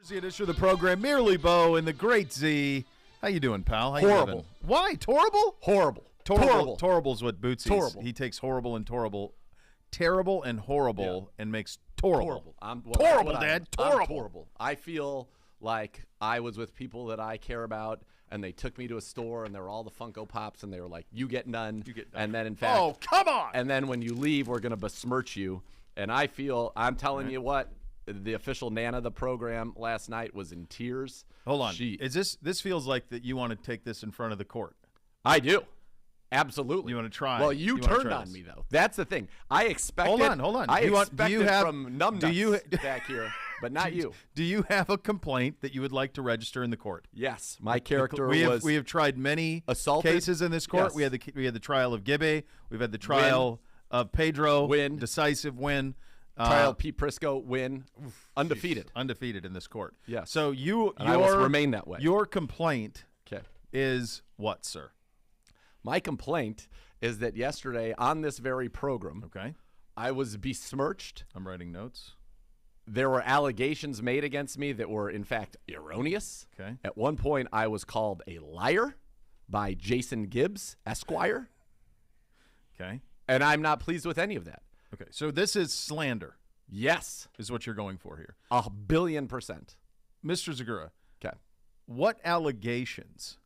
The edition of the program, Merely Bo and the Great Z. How you doing, pal? How Horrible. You living? Why? Torrible? Horrible. Torrible's what Bootsie's. Torrible. He takes horrible and torrible, terrible and horrible, and makes torrible. Torrible, Dad. I'm Torrible. horrible. I feel like I was with people that I care about, and they took me to a store, and there were all the Funko Pops, and they were like, "You get none." And then, in fact, Oh, come on! And then when you leave, we're gonna besmirch you. And I feel, I'm telling you what, the official Nana of the program last night was in tears. Hold on. This feels like that you want to take this in front of the court? I do. Absolutely. You want to try? Well, you turned on me, though. That's the thing. I expected. Hold on. I expected from numbnuts back here, but not you. Do you have a complaint that you would like to register in the court? Yes, my character we was. We have tried many assaulted cases in this court. Yes. We had the trial of Gibbe. We've had the trial of Pedro. Win. Decisive win. Trial Pete Prisco win. Undefeated. Undefeated in this court. Yes. So I will remain that way. Your complaint Okay. is what, sir? My complaint is that yesterday on this very program, Okay. I was besmirched. I'm writing notes. There were allegations made against me that were, in fact, erroneous. Okay. At one point, I was called a liar by Jason Gibbs, Esquire. Okay. And I'm not pleased with any of that. Okay. So this is slander, Yes. is what you're going for here. 1,000,000,000%. Mr. Zagura, Okay. what allegations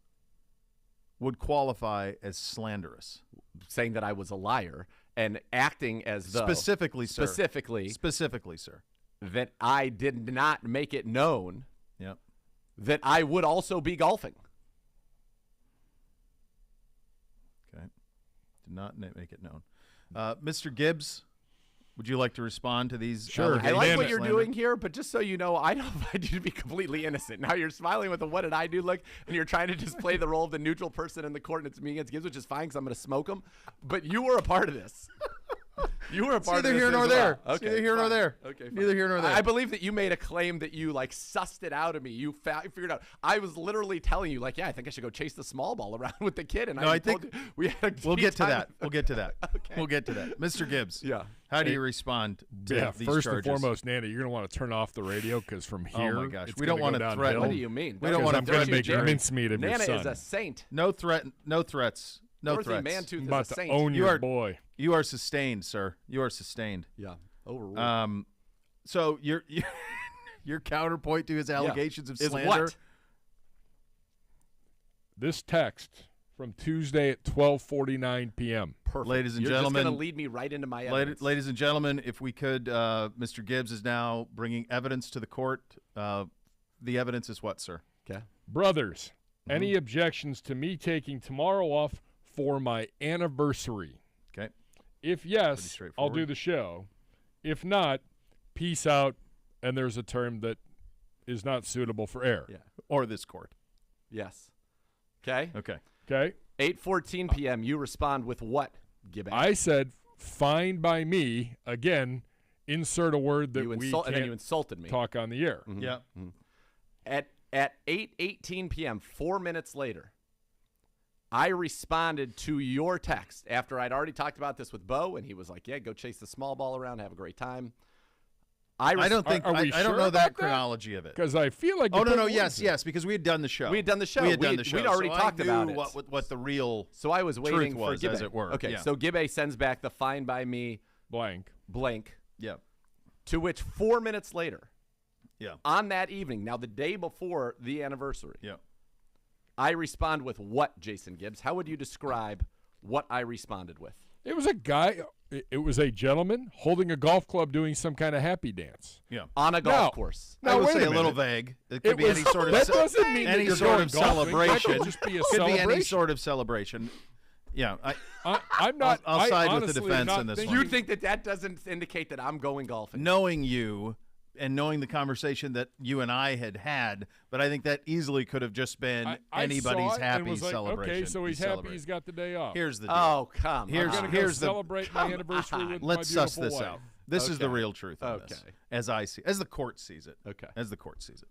would qualify as slanderous? Saying that I was a liar and acting as though. Specifically, sir. Specifically, sir. that I did not make it known Yep. that I would also be golfing. Okay. Did not make it known. Mr. Gibbs, would you like to respond to these? Sure. I allegations like of what you're slander? doing here, but just so you know, I don't find you to be completely innocent. Now you're smiling with a "what did I do" look, and you're trying to just play the role of the neutral person in the court, and it's me against Gibbs, which is fine because I'm going to smoke him. But you were a part of this. You were a part of this. Neither here nor as there. well. It's neither here nor fine. there. Okay, fine. Neither here nor there. I believe that you made a claim that you like sussed it out of me. You figured out. I was literally telling you, like, yeah, I think I should go chase the small ball around with the kid. And No, I told think you we had a We'll tea get to time. that. We'll get to that. Okay. We'll get to that. Mr. Gibbs. Yeah. How do you respond to these first charges? and foremost, Nana, you're going to want to turn off the radio because from here, Oh my gosh, it's we don't gonna want go to downhill. threaten. What do you mean? We don't want to I'm going to make Jerry. mincemeat of your Nana son. is a saint. No threats. No threats. No Dorothy threats. Mantooth I'm is about a to saint. own You your are- boy. You are sustained, sir. You are sustained. Yeah. Overruled. So your counterpoint to his allegations of Is slander. what? This text from Tuesday at 12:49 p.m. Perfect. Ladies and You're gentlemen, just going to lead me right into my evidence. Ladies and gentlemen, if we could, Mr. Gibbs is now bringing evidence to the court. The evidence is what, sir? Okay. Brothers, any objections to me taking tomorrow off for my anniversary? Okay. If Pretty yes, straightforward. I'll do the show. If not, peace out, and there's a term that is not suitable for air. Yeah. Or this court. Yes. Okay. Okay. Okay? 8:14 p.m. You respond with what, Gibbon? I said, fine by me. Again, insert a word that you we and then can't you insulted me. talk on the air. Yeah. At 8:18 p.m., 4 minutes later, I responded to your text after I'd already talked about this with Bo, and he was like, "Yeah, go chase the small ball around, have a great time." I don't think Are we I don't sure know about that that? chronology of it. Because I feel like Oh you no, put no, words yes, in. yes, because we had done the show. We had done the show. We had done the show. We'd already so talked I knew about it. What the real So I was waiting for was, Gibbe. as it were. Okay, Yeah. so Gibbe sends back the fine by me Blank. blank, Yeah. to which 4 minutes later, Yeah. on that evening, now the day before the anniversary, Yeah. I respond with what, Jason Gibbs? How would you describe what I responded with? It was a guy. It was a gentleman holding a golf club doing some kind of happy dance. Yeah. On a golf course. I would wait say a a little minute. vague. It could It be was- any sort of that doesn't mean that any you're sort going of golfing. That celebration. could just be a could be any celebration. sort of celebration. Yeah. I'm not. I'll side with the honestly defense not in this thinking- one. You think that doesn't indicate that I'm going golfing? Knowing you and knowing the conversation that you and I had, but I think that easily could have just been I anybody's saw it happy and was like, celebration. okay, so he's happy he's got the day off. Here's the deal. Oh, come Here's- on. I'm gonna go here's the- celebrate my anniversary with Let's my suss beautiful this wife. out. This is the Okay. real truth on this, Okay. as I see, as the court sees it. Okay. As the court sees it.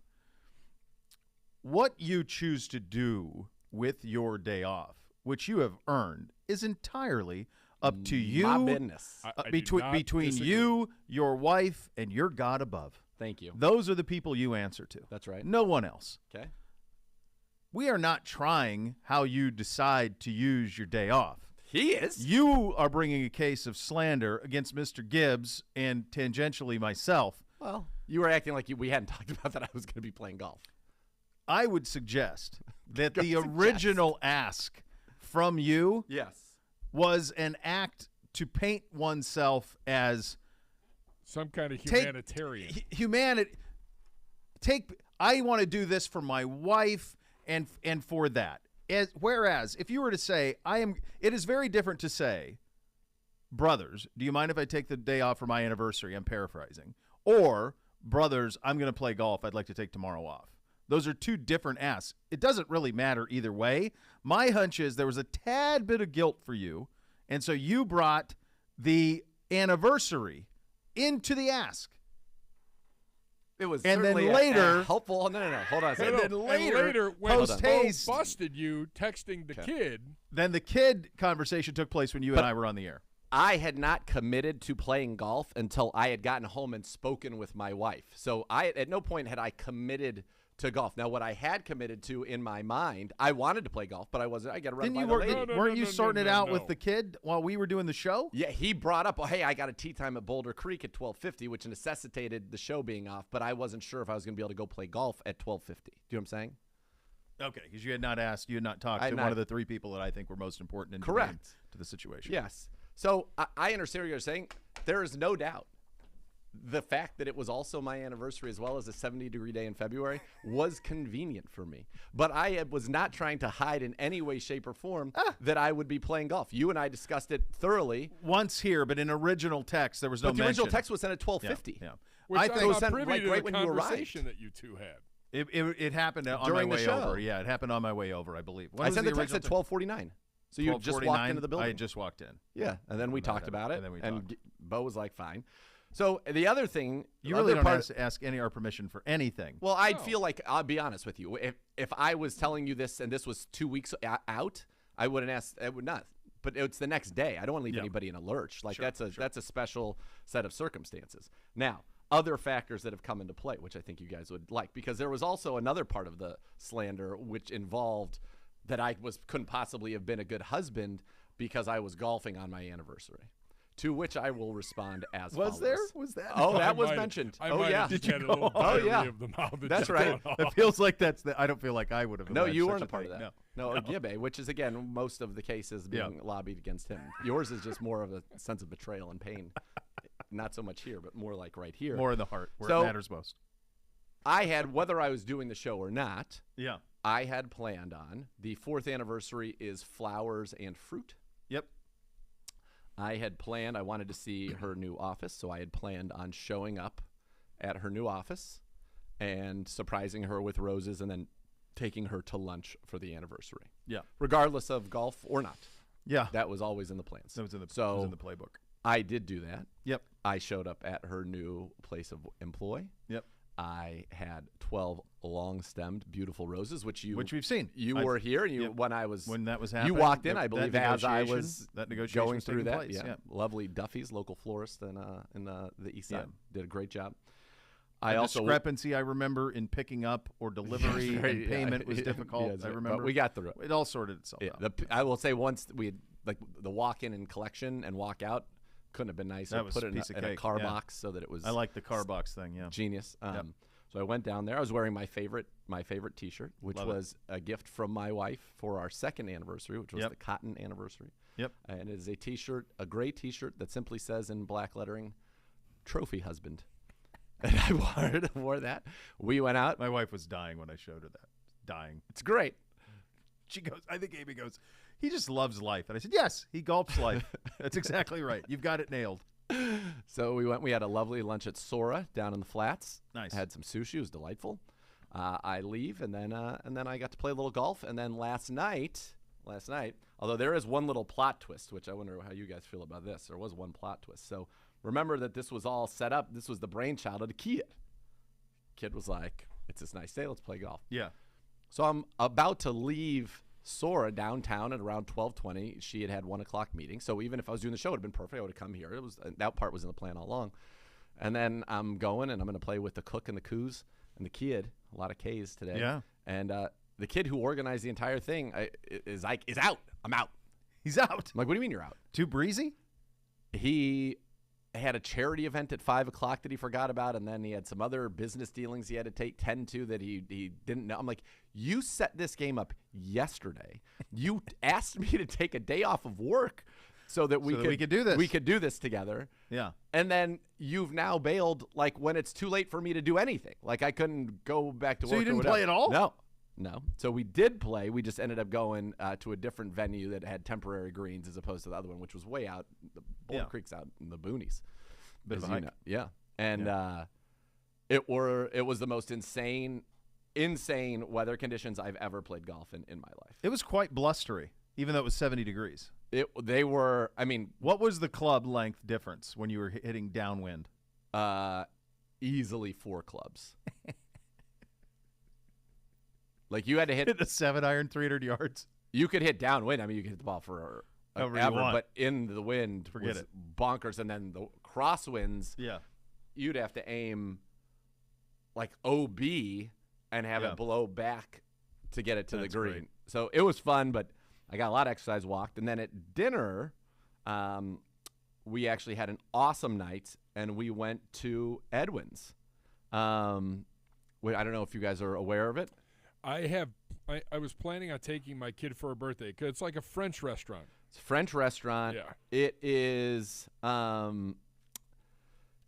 What you choose to do with your day off, which you have earned, is entirely up to you. My business. I do between not between disagree. you, your wife, and your God above. Thank you. Those are the people you answer to. That's right. No one else. Okay. We are not trying how you decide to use your day off. He is. You are bringing a case of slander against Mr. Gibbs and tangentially myself. Well, you were acting like we hadn't talked about that I was going to be playing golf. I would suggest that Go the suggest. original ask from you Yes. was an act to paint oneself as Some kind of humanitarian. I want to do this for my wife and for that. Whereas if you were to say, it is very different to say, brothers, do you mind if I take the day off for my anniversary? I'm paraphrasing. Or, brothers, I'm going to play golf. I'd like to take tomorrow off. Those are two different asks. It doesn't really matter either way. My hunch is there was a tad bit of guilt for you, and so you brought the anniversary into the ask. It was And then certainly later- helpful. No. Hold on a second. then later, when post-haste- Bo busted you texting the kid, Then the kid conversation took place when you and I were on the air. I had not committed to playing golf until I had gotten home and spoken with my wife. So at no point had I committed to golf. Now, what I had committed to in my mind, I wanted to play golf, but I wasn't. I got to run by the lady. Weren't you sorting it out with the kid while we were doing the show? Yeah, he brought up, hey, I got a tee time at Boulder Creek at 12:50, which necessitated the show being off, but I wasn't sure if I was going to be able to go play golf at 12:50. Do you know what I'm saying? Okay, because you had not talked to one of the three people that I think were most important in to the situation. Yes. So I understand what you're saying. There is no doubt the fact that it was also my anniversary as well as a 70-degree day in February was convenient for me. But I was not trying to hide in any way, shape, or form that I would be playing golf. You and I discussed it thoroughly. Once here, but in original text, there was no But the mention. original text was sent at 12:50. Yeah. which I think I'm it was not sent privy right- to right the when you arrived. conversation that you two had. It happened on During my the way show. over. Yeah, it happened on my way over, I believe. When I was sent the text original at 12:49. So you just walked 12:49? into the building. I had just walked in. Yeah, and then we talked that. about it, And then we and talked. Bo was like, fine. So the other thing, You really other don't part- have to ask any our permission for anything. Well, I'd feel like, I'll be honest with you, if I was telling you this and this was 2 weeks out, I wouldn't ask. I would not. But it's the next day. I don't want to leave anybody in a lurch. Like that's a special set of circumstances. Now, other factors that have come into play, which I think you guys would like, because there was also another part of the slander which involved that I couldn't possibly have been a good husband because I was golfing on my anniversary. To which I will respond as follows. Was that? Oh, I that was might- mentioned. I Oh, might yeah. have just Did had you a little go? Oh, diarrhea yeah. of the mouth that That's just right. gone It off. feels like I don't feel like I would have. No, alleged you such weren't a thing. part of that. No. No, Gibbe, which is, again, most of the cases being lobbied against him. Yours is just more of a sense of betrayal and pain. Not so much here, but more like right here. More in the heart, where So- it matters most. I had, whether I was doing the show or not, Yeah. I had planned on the 4th anniversary is flowers and fruit. Yep. I had planned, I wanted to see her new office, so I had planned on showing up at her new office and surprising her with roses and then taking her to lunch for the anniversary. Yeah. Regardless of golf or not. Yeah. That was always in the plans. That was in the playbook. I did do that. Yep. I showed up at her new place of employ. Yep. I had 12 long-stemmed, beautiful roses, which we've seen. You were here, and yep. when that was happening. you walked in, that- I believe, that as I negotiation- was that negotiation going was through taking that. place, yeah. Lovely Duffy's, local florist in the East Side, did a great job. I also discrepancy I remember in picking up or delivery and payment was difficult. Yes, I but remember we got through it. It all sorted itself Yeah, out. I will say once we had like the walk-in and collection and walk out couldn't have been nicer. That was Put it a piece of in a cake, car yeah. box so that it was. I like the car box thing. Yeah. Genius. So I went down there. I was wearing my favorite T-shirt, which Love it. was a gift from my wife for our 2nd anniversary, which was Yep. the cotton anniversary. Yep. And it is a T-shirt, a gray T-shirt that simply says in black lettering, "Trophy Husband." And I wore that. We went out. My wife was dying when I showed her that. Dying. It's great. She goes, I think Amy goes, he just loves life. And I said, yes, he gulps life. That's exactly right. You've got it nailed. So we went. We had a lovely lunch at Sora down in the Flats. Nice. Had some sushi. It was delightful. I leave, and then I got to play a little golf. And then last night, although there is one little plot twist, which I wonder how you guys feel about this. There was one plot twist. So remember that this was all set up. This was the brainchild of the kid. Kid was like, "It's this nice day. Let's play golf." Yeah. So I'm about to leave Sora downtown at around 12:20. She had 1 o'clock meeting. So even if I was doing the show, it would have been perfect. I would have come here. That part was in the plan all along. And then I'm going, and I'm going to play with the cook and the coos and the kid. A lot of K's today. Yeah. And the kid who organized the entire thing is out. I'm out. He's out. I'm like, what do you mean you're out? Too breezy? He had a charity event at 5 o'clock that he forgot about, and then he had some other business dealings he had to tend to that he didn't know. I'm like, you set this game up yesterday. You asked me to take a day off of work so that we could do this. We could do this together. Yeah. And then you've now bailed, like, when it's too late for me to do anything. Like, I couldn't go back to work. So you didn't or whatever. play at all? No. So we did play. We just ended up going to a different venue that had temporary greens as opposed to the other one, which was way out. The Boulder Creek's out in the boonies. Bit of a hike. Yeah. And it was the most insane weather conditions I've ever played golf in my life. It was quite blustery, even though it was 70 degrees. What was the club length difference when you were hitting downwind? Easily 4 clubs. Like, you had to hit a 7-iron 300 yards. You could hit downwind. I mean, you could hit the ball for However you ever, want. but in the wind, Forget was it. bonkers. And then the crosswinds, you'd have to aim like OB and have it blow back to get it to the green. Great. So it was fun, but I got a lot of exercise, walked. And then at dinner, we actually had an awesome night, and we went to Edwin's. I don't know if you guys are aware of it. I was planning on taking my kid for a birthday because it's like a French restaurant. It's a French restaurant. Yeah. It is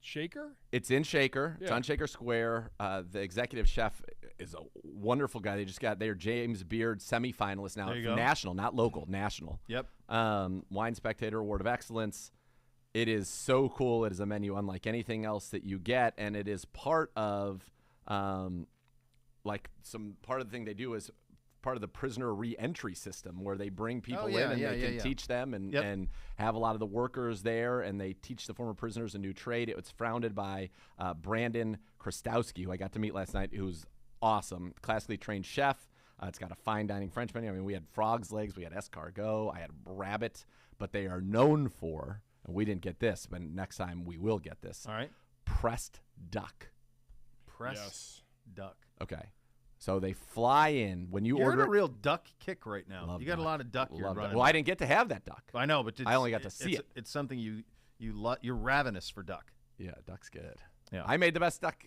Shaker? It's in Shaker. Yeah. It's on Shaker Square. The executive chef is a wonderful guy. They're James Beard semifinalists now. There you go. National, not local, national. Yep. Wine Spectator Award of Excellence. It is so cool. It is a menu unlike anything else that you get, and it is part of part of the thing they do is part of the prisoner re-entry system where they bring people in and they can teach them and have a lot of the workers there, and they teach the former prisoners a new trade. It was founded by Brandon Krastowski, who I got to meet last night, who's awesome, classically trained chef. It's got a fine dining French menu. I mean, we had frog's legs, we had escargot, I had rabbit, but they are known for, and we didn't get this, but next time we will get this. All right. Pressed duck. Pressed duck. Okay. So they fly in when you You're order. in a real duck kick right now. Love you got duck. a lot of duck you're Love running. duck. Well, I didn't get to have that duck. I know, but I only got to see it. It's something you're ravenous for duck. Yeah, duck's good. Yeah. I made the best duck.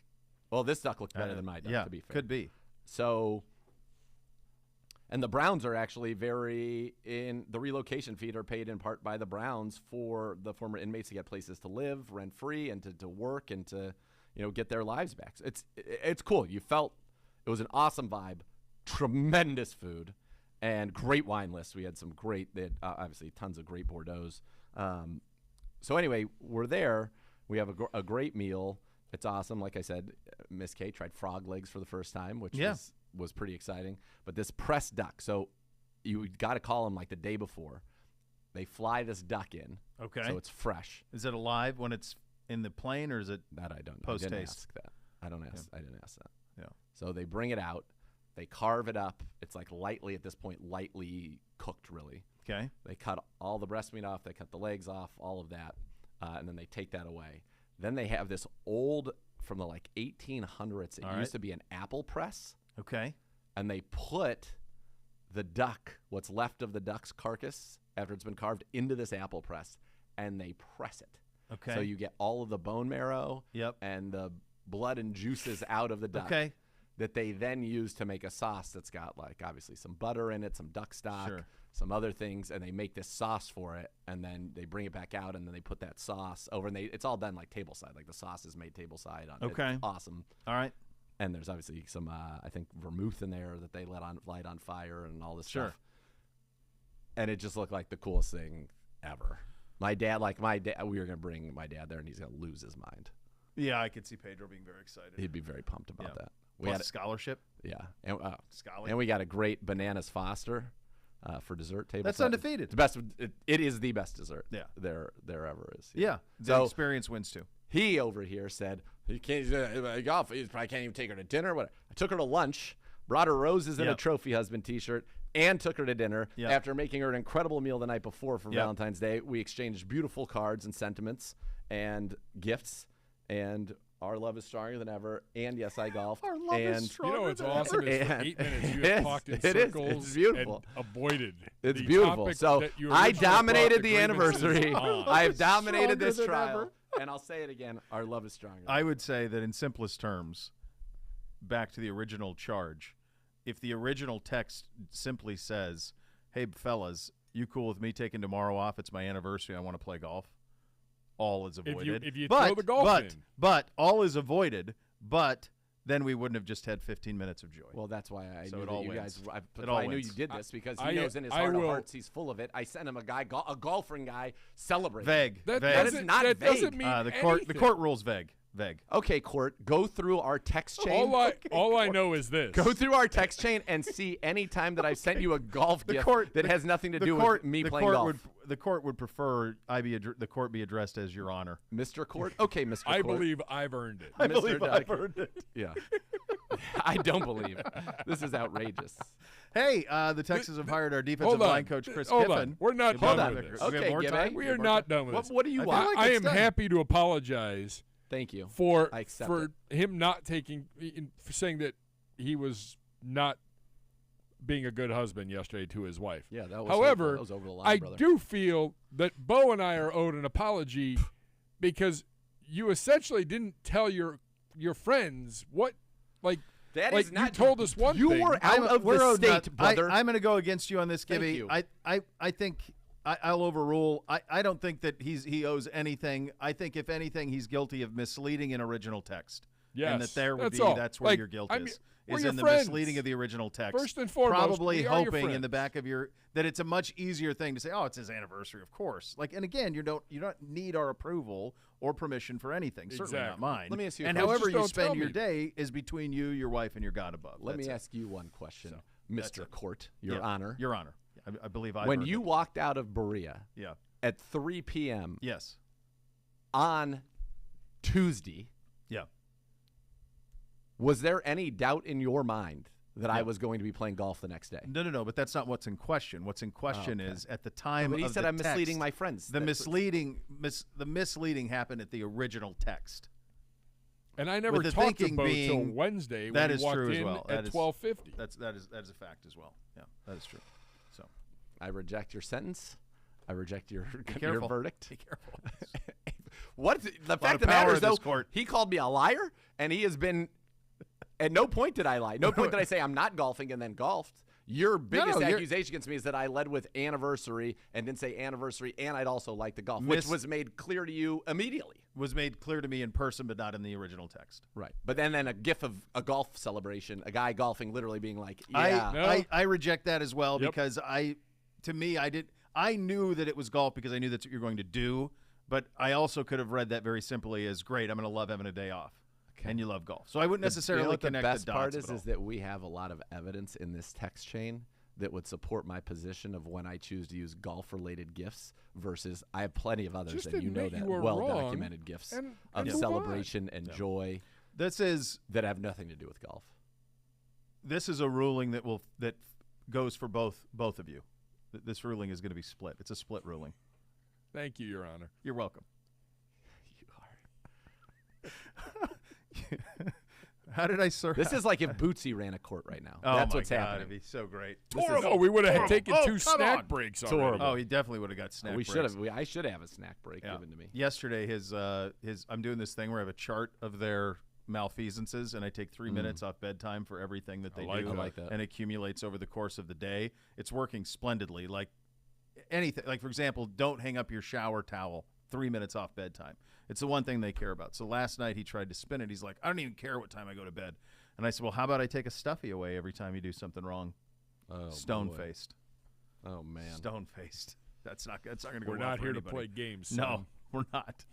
Well, this duck looked better than my duck, yeah, to be fair. could be. So, and the Browns are actually the relocation fee are paid in part by the Browns for the former inmates to get places to live rent free and to work and to, get their lives back. So it's cool. It was an awesome vibe, tremendous food, and great wine list. We had they had obviously tons of great Bordeauxs. So anyway, we're there. We have a great meal. It's awesome. Like I said, Miss Kate tried frog legs for the first time, which was pretty exciting. But this pressed duck, so you got to call them like the day before. They fly this duck in. Okay. So it's fresh. Is it alive when it's in the plane, or is it that I don't know. post-taste? I didn't ask that. I didn't ask that. Yeah. So they bring it out. They carve it up. It's like lightly cooked, really. Okay. They cut all the breast meat off. They cut the legs off, all of that, and then they take that away. Then they have this old, from the 1800s, it used to be an apple press. Okay. And they put the duck, what's left of the duck's carcass after it's been carved, into this apple press, and they press it. Okay. So you get all of the bone marrow and the blood and juices out of the duck. Okay. That they then use to make a sauce that's got, obviously some butter in it, some duck stock, some other things, and they make this sauce for it, and then they bring it back out, and then they put that sauce over, and it's all done tableside. The sauce is made tableside on it. Okay. It's awesome. All right. And there's obviously some, I think, vermouth in there that they light on fire and all this stuff. And it just looked like the coolest thing ever. My dad, we were going to bring my dad there, and he's going to lose his mind. Yeah, I could see Pedro being very excited. He'd be very pumped about that. We had a scholarship. Yeah, and we got a great bananas Foster for dessert table. That's undefeated. The best. It is the best dessert. Yeah. there ever is. Yeah. The experience wins too. He over here said he can't golf. He probably can't even take her to dinner. What? I took her to lunch, brought her roses and a trophy husband T-shirt, and took her to dinner. After making her an incredible meal the night before for Valentine's Day, we exchanged beautiful cards and sentiments and gifts. and our love is stronger than ever. And yes, I golfed. Our love is stronger You know what's than awesome ever. is for And 8 minutes you it have is. talked in It is. circles It's beautiful. and avoided It's the beautiful. topic So that you I originally brought dominated the the anniversary. grievances on. I've dominated Stronger this than trial. ever. And I'll say it again. Our love is stronger. I would say that in simplest terms, back to the original charge, if the original text simply says, hey, fellas, you cool with me taking tomorrow off? It's my anniversary. I want to play golf. All is avoided. If you throw the golf in. But all is avoided, but then we wouldn't have just had 15 minutes of joy. Well, that's why I So knew it that all you wins. guys. It all I knew wins. you did this because I- he knows in his I heart of will- hearts he's full of it. I sent him a guy, a golfing guy, celebrating. Vague. That vague. is not that vague. doesn't mean The anything. court rules vague. Okay, court, go through our text chain. All I know is this. Go through our text chain and see any time that I've sent you a golf gift that has nothing to do with me playing golf. The court would prefer the court be addressed as Your Honor. Mr. Court? Okay, Mr. I Court. believe I've earned it. I Mr. believe I've Doug. earned it. Yeah. I don't believe. This is outrageous. Hey, the Texans have hired our defensive Hold on. line coach, Chris Hold Kiffin. on. We're not Hold done on. with this. We have Okay, more Gibby. time? We are not done with this. What do you I want? feel like I it's am done. happy to apologize Thank you. for I accept it. him not taking for saying that he was not being a good husband yesterday to his wife. Yeah, that was However, hateful. That was over the line, I brother. do feel that Bo and I are owed an apology because you essentially didn't tell your friends what That like is not. you told us one You thing. were out of We're the owed state, not- brother. I'm going to go against you on this, Thank Gibby. you. I think I'll overrule. I don't think that he owes anything. I think if anything, he's guilty of misleading an original text. Yes, and that there would that's be all. that's where Like, your guilt I mean, we're is your in the friends. misleading of the original text. First and foremost, probably we are your hoping in the friends. back of your that it's a much easier thing to say. Oh, it's his anniversary, of course. Like, and again, you don't need our approval or permission for anything. Certainly not Exactly. mine. Let me ask you a And question. however Just you don't spend tell your me. day is between you, your wife, and your God above. Let That's me it. ask you one question, that's Mr. it. Court, Your Yeah, Honor. Your Honor. I believe I. When heard you it. walked out of Berea Yeah. at 3 p.m. Yes. on Tuesday, Yeah. was there any doubt in your mind that I was going to be playing golf the next day? No. But that's not what's in question. What's in question okay. is at the time. But he of said the I'm misleading text, my friends. The That's- misleading happened at the original text. And I never With the talked to thinking Bo till being Wednesday that when he is walked true as in well. at 12:50. That is a fact as well. Yeah, that is true. So I reject your sentence. I reject your careful. verdict. be careful. What the of fact of the power matter in is, though, this court. he called me a liar, and he has been. At no point did I lie. No point did I say I'm not golfing and then golfed. Your biggest you're- accusation against me is that I led with anniversary and didn't say anniversary, and I'd also like the golf, which was made clear to you immediately. Was made clear to me in person, but not in the original text. Right. But then a gif of a golf celebration, a guy golfing literally being like, yeah. No. I reject that as well Yep. because I knew that it was golf because I knew that's what you're going to do, but I also could have read that very simply as great. I'm going to love having a day off. And you love golf. So I wouldn't necessarily You know what connect the best dots. part at all. is that we have a lot of evidence in this text chain that would support my position of when I choose to use golf-related gifts versus I have plenty of others, Just and you know admit that, you were well-documented wrong gifts and of move on. celebration and joy This is that have nothing to do with golf. a ruling that goes for both of you. This ruling is going to be split. It's a split ruling. Thank you, Your Honor. You're welcome. You are. How did I serve? This is like if Bootsy ran a court right now. Oh That's my what's God, happening. It'd be so great. No, we would have taken Oh, two come snack on. breaks It's already. horrible. Oh, he definitely would have got snack We breaks. should have. I should have a snack break Yeah. given to me. Yesterday, his I'm doing this thing where I have a chart of their malfeasances, and I take 3 minutes off bedtime for everything that they like do, that. I like that. and it accumulates over the course of the day. It's working splendidly. Like anything, like for example, don't hang up your shower towel 3 minutes off bedtime. It's the one thing they care about. So last night he tried to spin it. He's like, I don't even care what time I go to bed. And I said, well, how about I take a stuffy away every time you do something wrong? Oh, Stone-faced. Oh man. Stone-faced. That's not going to go We're well not for here to anybody. play games. No, son. we're not.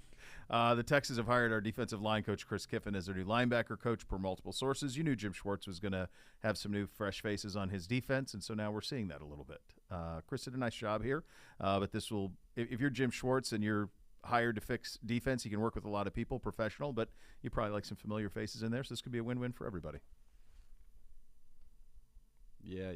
The Texans have hired our defensive line coach, Chris Kiffin, as their new linebacker coach per multiple sources. You knew Jim Schwartz was going to have some new, fresh faces on his defense, and so now we're seeing that a little bit. Chris did a nice job here, but this will – if you're Jim Schwartz and you're hired to fix defense, you can work with a lot of people, professional, but you probably like some familiar faces in there, so this could be a win-win for everybody. Yeah.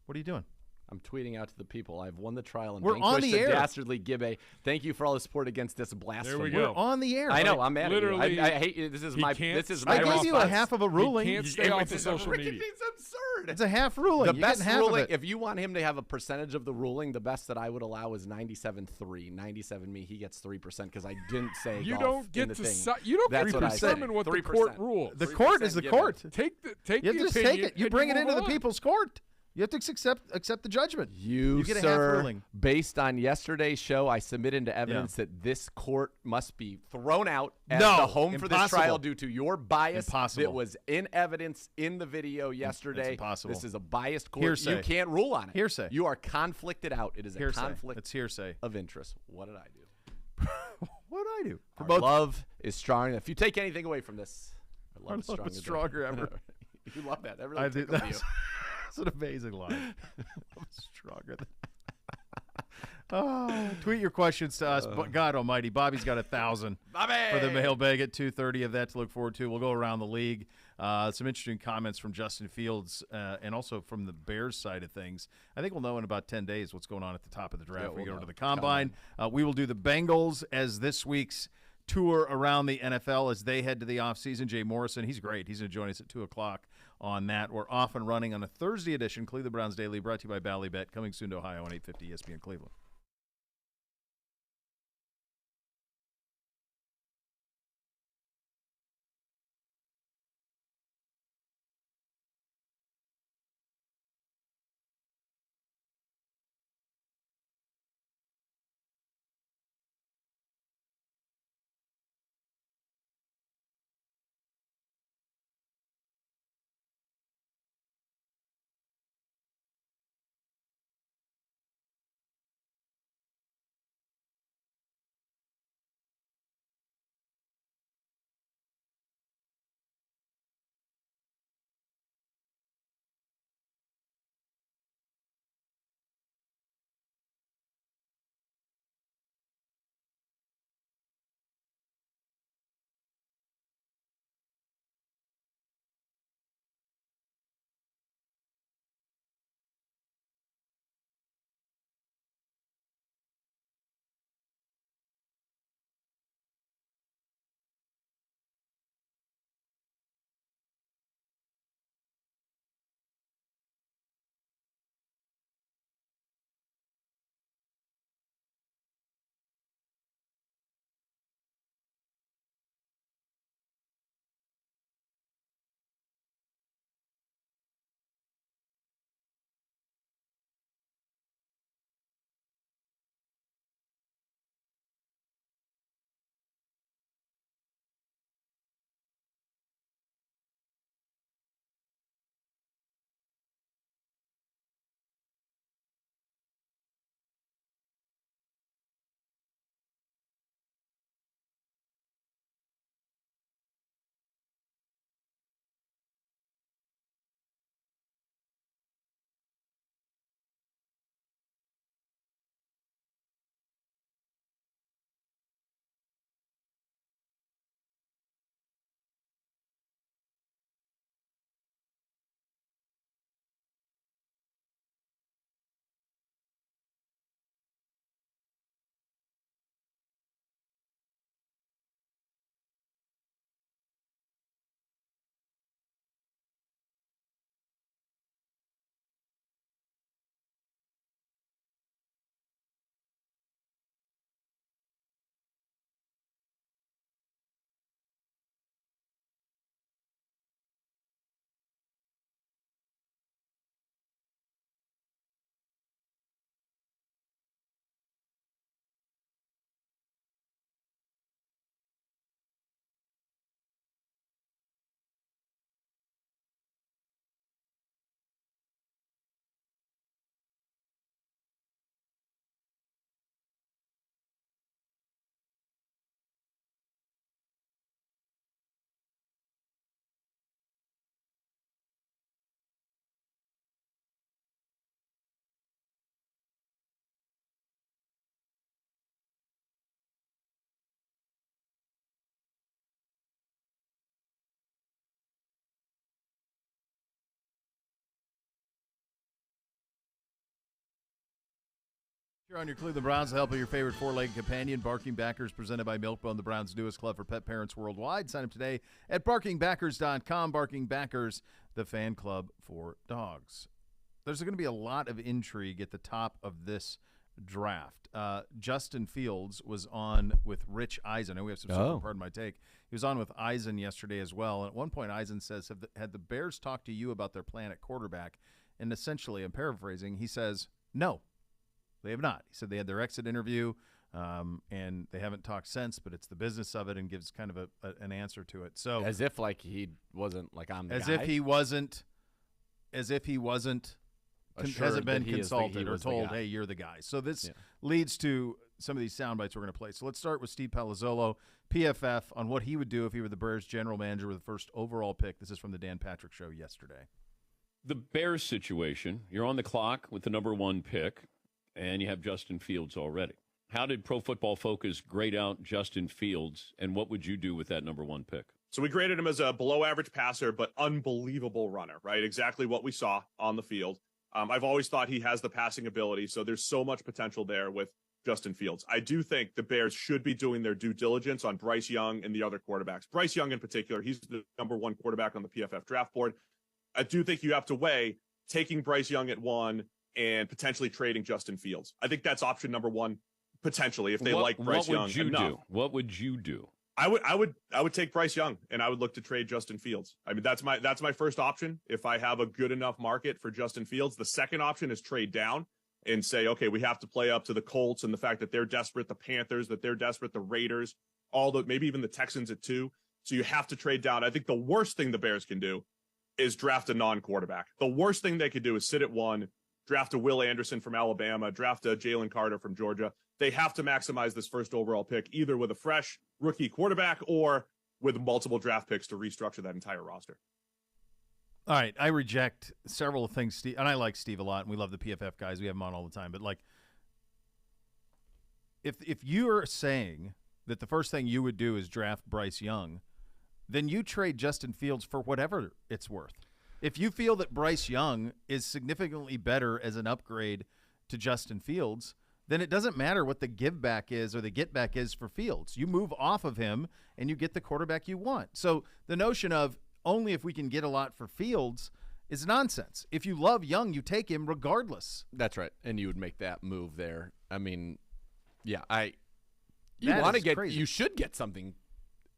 What are you doing? I'm tweeting out to the people. I've won the trial and We're on vanquished the air. dastardly Gibbe. Thank you for all the support against this blasphemy. There we We're go. on the air. I know. buddy. I'm mad Literally, at you. I hate you. This is he my. can't This is stay my I off gave you a response. half of a ruling. He can't stay off of social media. It's absurd. It's a half ruling. The You're best getting half ruling, of it. if you want him to have a percentage of the ruling, the best that I would allow is 97.3. 97 me, he gets 3% because I didn't say You golf don't in get the to thing. you don't That's get what to I said. determine what the 3%. court rules. The court is the 3% court. Take the You have to just opinion take it. You and bring it move into the on. people's court. You have to accept the judgment. You get a half sir, ruling. based on yesterday's show, I submit into evidence that this court must be thrown out as No, the home for this impossible. trial due to your bias Impossible. that was in evidence in the video yesterday. impossible. This is a biased court. Hearsay. You can't rule on it. Hearsay. You are conflicted out. It is a Hearsay. conflict It's hearsay. of interest. What did I do? What did I do? For Our both. love is stronger. If you take anything away from this, our love is love is stronger. stronger ever. You love that. That I really think tickled you. that's an amazing line. I'm stronger than. Oh, tweet your questions to us. But God Almighty, Bobby's got 1,000 for the mailbag at 2:30. Of that to look forward to. We'll go around the league. Some interesting comments from Justin Fields and also from the Bears side of things. I think we'll know in about 10 days what's going on at the top of the draft. Yeah, we we'll go know. to the combine. We will do the Bengals as this week's tour around the NFL as they head to the offseason. Jay Morrison, he's great. He's going to join us at 2 o'clock on that. We're off and running on a Thursday edition, Cleveland Browns Daily, brought to you by Ballybet, coming soon to Ohio on 850 ESPN Cleveland. You're on your Cleveland Browns to help with your favorite four-legged companion. Barking Backers, presented by Milkbone, the Browns' newest club for pet parents worldwide. Sign up today at barkingbackers.com. Barking Backers, the fan club for dogs. There's going to be a lot of intrigue at the top of this draft. Justin Fields was on with Rich Eisen. I know we have some stuff, pardon my take. He was on with Eisen yesterday as well. And at one point, Eisen says, had the Bears talked to you about their plan at quarterback? And essentially, I'm paraphrasing, he says, no. They have not. He said they had their exit interview, and they haven't talked since, but it's the business of it, and gives kind of an answer to it. So as if like he wasn't like I'm the as guy. if he wasn't hasn't been consulted or told, hey, you're the guy. So this leads to some of these sound bites we're going to play. So let's start with Steve Palazzolo, PFF, on what he would do if he were the Bears general manager with the first overall pick. This is from the Dan Patrick Show yesterday. The Bears situation, you're on the clock with the number 1 pick. And you have Justin Fields already. How did Pro Football Focus grade out Justin Fields, and what would you do with that number 1 pick? So we graded him as a below-average passer, but unbelievable runner, right? Exactly what we saw on the field. I've always thought he has the passing ability, so there's so much potential there with Justin Fields. I do think the Bears should be doing their due diligence on Bryce Young and the other quarterbacks. Bryce Young in particular, he's the number 1 quarterback on the PFF draft board. I do think you have to weigh taking Bryce Young at 1 and potentially trading Justin Fields. I think that's option number 1, potentially, if they like Bryce Young enough. What would you do? I would take Bryce Young, and I would look to trade Justin Fields. I mean, that's my first option if I have a good enough market for Justin Fields. The second option is trade down and say, okay, we have to play up to the Colts and the fact that they're desperate, the Panthers, that they're desperate, the Raiders, maybe even the Texans at 2. So you have to trade down. I think the worst thing the Bears can do is draft a non-quarterback. The worst thing they could do is sit at 1, draft a Will Anderson from Alabama, draft a Jalen Carter from Georgia. They have to maximize this first overall pick, either with a fresh rookie quarterback or with multiple draft picks to restructure that entire roster. All right, I reject several things, Steve, and I like Steve a lot, and we love the PFF guys. We have them on all the time. But, like, if you're saying that the first thing you would do is draft Bryce Young, then you trade Justin Fields for whatever it's worth. If you feel that Bryce Young is significantly better as an upgrade to Justin Fields, then it doesn't matter what the give back is or the get back is for Fields. You move off of him and you get the quarterback you want. So the notion of only if we can get a lot for Fields is nonsense. If you love Young, you take him regardless. That's right. And you would make that move there. I mean, yeah, you should get something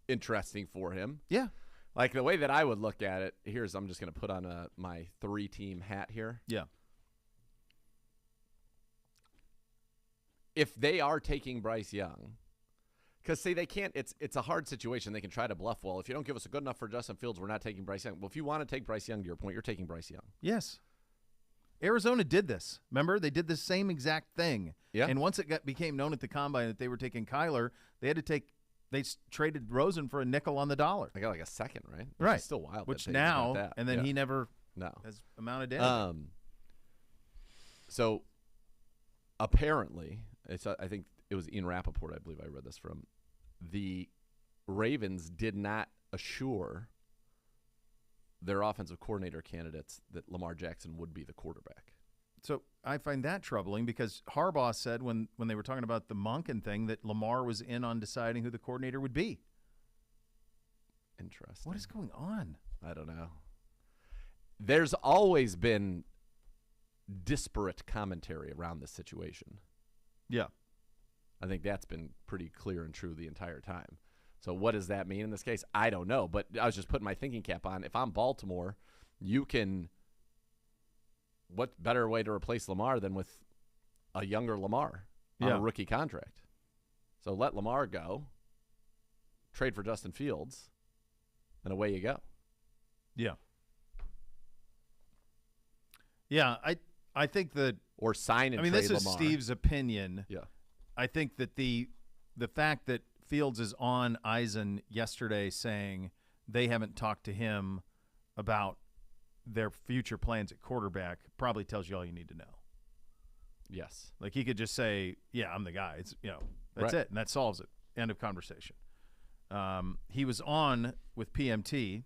interesting for him. Yeah. Like the way that I would look at it, I'm just going to put on my 3-team hat here. Yeah. If they are taking Bryce Young, because say they can't, it's a hard situation. They can try to bluff. Well, if you don't give us a good enough for Justin Fields, we're not taking Bryce Young. Well, if you want to take Bryce Young, to your point, you're taking Bryce Young. Yes. Arizona did this. Remember, they did the same exact thing. Yeah. And once it became known at the combine that they were taking Kyler, they traded Rosen for a nickel on the dollar. They got like a second, right? Right. It's still wild. Which now, and then he never has amounted to anything. So apparently, I think it was Ian Rappaport, I believe I read this from, the Ravens did not assure their offensive coordinator candidates that Lamar Jackson would be the quarterback. So I find that troubling because Harbaugh said when they were talking about the Monken thing that Lamar was in on deciding who the coordinator would be. Interesting. What is going on? I don't know. There's always been disparate commentary around this situation. Yeah. I think that's been pretty clear and true the entire time. So what does that mean in this case? I don't know, but I was just putting my thinking cap on. If I'm Baltimore, what better way to replace Lamar than with a younger Lamar on a rookie contract? So let Lamar go, trade for Justin Fields, and away you go. Yeah. Yeah, I think that – or sign and trade this is Lamar. Steve's opinion. Yeah. I think that the fact that Fields is on Eisen yesterday saying they haven't talked to him about their future plans at quarterback probably tells you all you need to know. Yes. Like he could just say, yeah, I'm the guy. It's that's Right. it, and that solves it. End of conversation. He was on with PMT,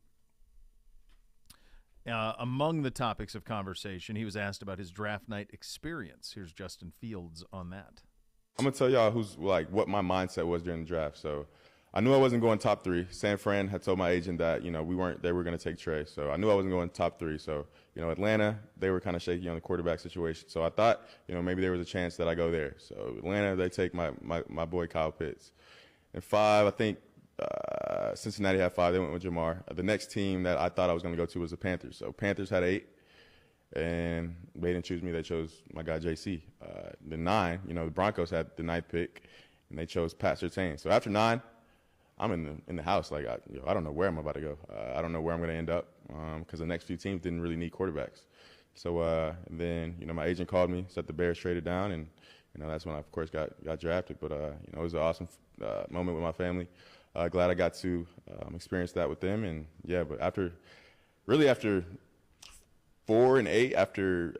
Among the topics of conversation, he was asked about his draft night experience. Here's Justin Fields on that. I'm gonna tell y'all what my mindset was during the draft. So I knew I wasn't going top 3. San Fran had told my agent that they were gonna take Trey. So I knew I wasn't going top 3. So Atlanta, they were kind of shaky on the quarterback situation. So I thought maybe there was a chance that I go there. So Atlanta, they take my boy Kyle Pitts. And 5, I think Cincinnati had 5. They went with Jamar. The next team that I thought I was gonna go to was the Panthers. So Panthers had 8. And they didn't choose me. They chose my guy, JC. The 9, the Broncos had the 9th pick, and they chose Pat Surtain. So after 9, I'm in the house. Like, I don't know where I'm about to go. I don't know where I'm going to end up because the next few teams didn't really need quarterbacks. So then, my agent called me, said the Bears traded down, and, that's when I, of course, got drafted. But, it was an awesome moment with my family. Glad I got to experience that with them. And, yeah, but after 4 and 8, after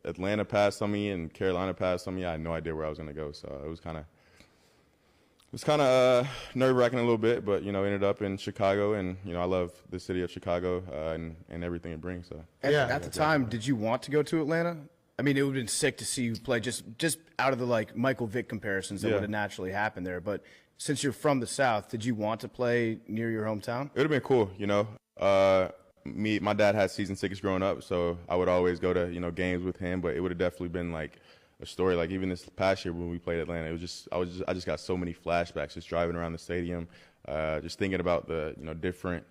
Atlanta passed on me and Carolina passed on me, I had no idea where I was going to go. So it was kind of nerve-wracking a little bit, but ended up in Chicago, and I love the city of Chicago and everything it brings. So at the time, did you want to go to Atlanta? I mean, it would have been sick to see you play just out of the Michael Vick comparisons that would have naturally happened there. But since you're from the South, did you want to play near your hometown? It would have been cool, my dad had season tickets growing up, so I would always go to games with him. But it would have definitely been a story. Like even this past year when we played Atlanta, it was I just got so many flashbacks just driving around the stadium, just thinking about the different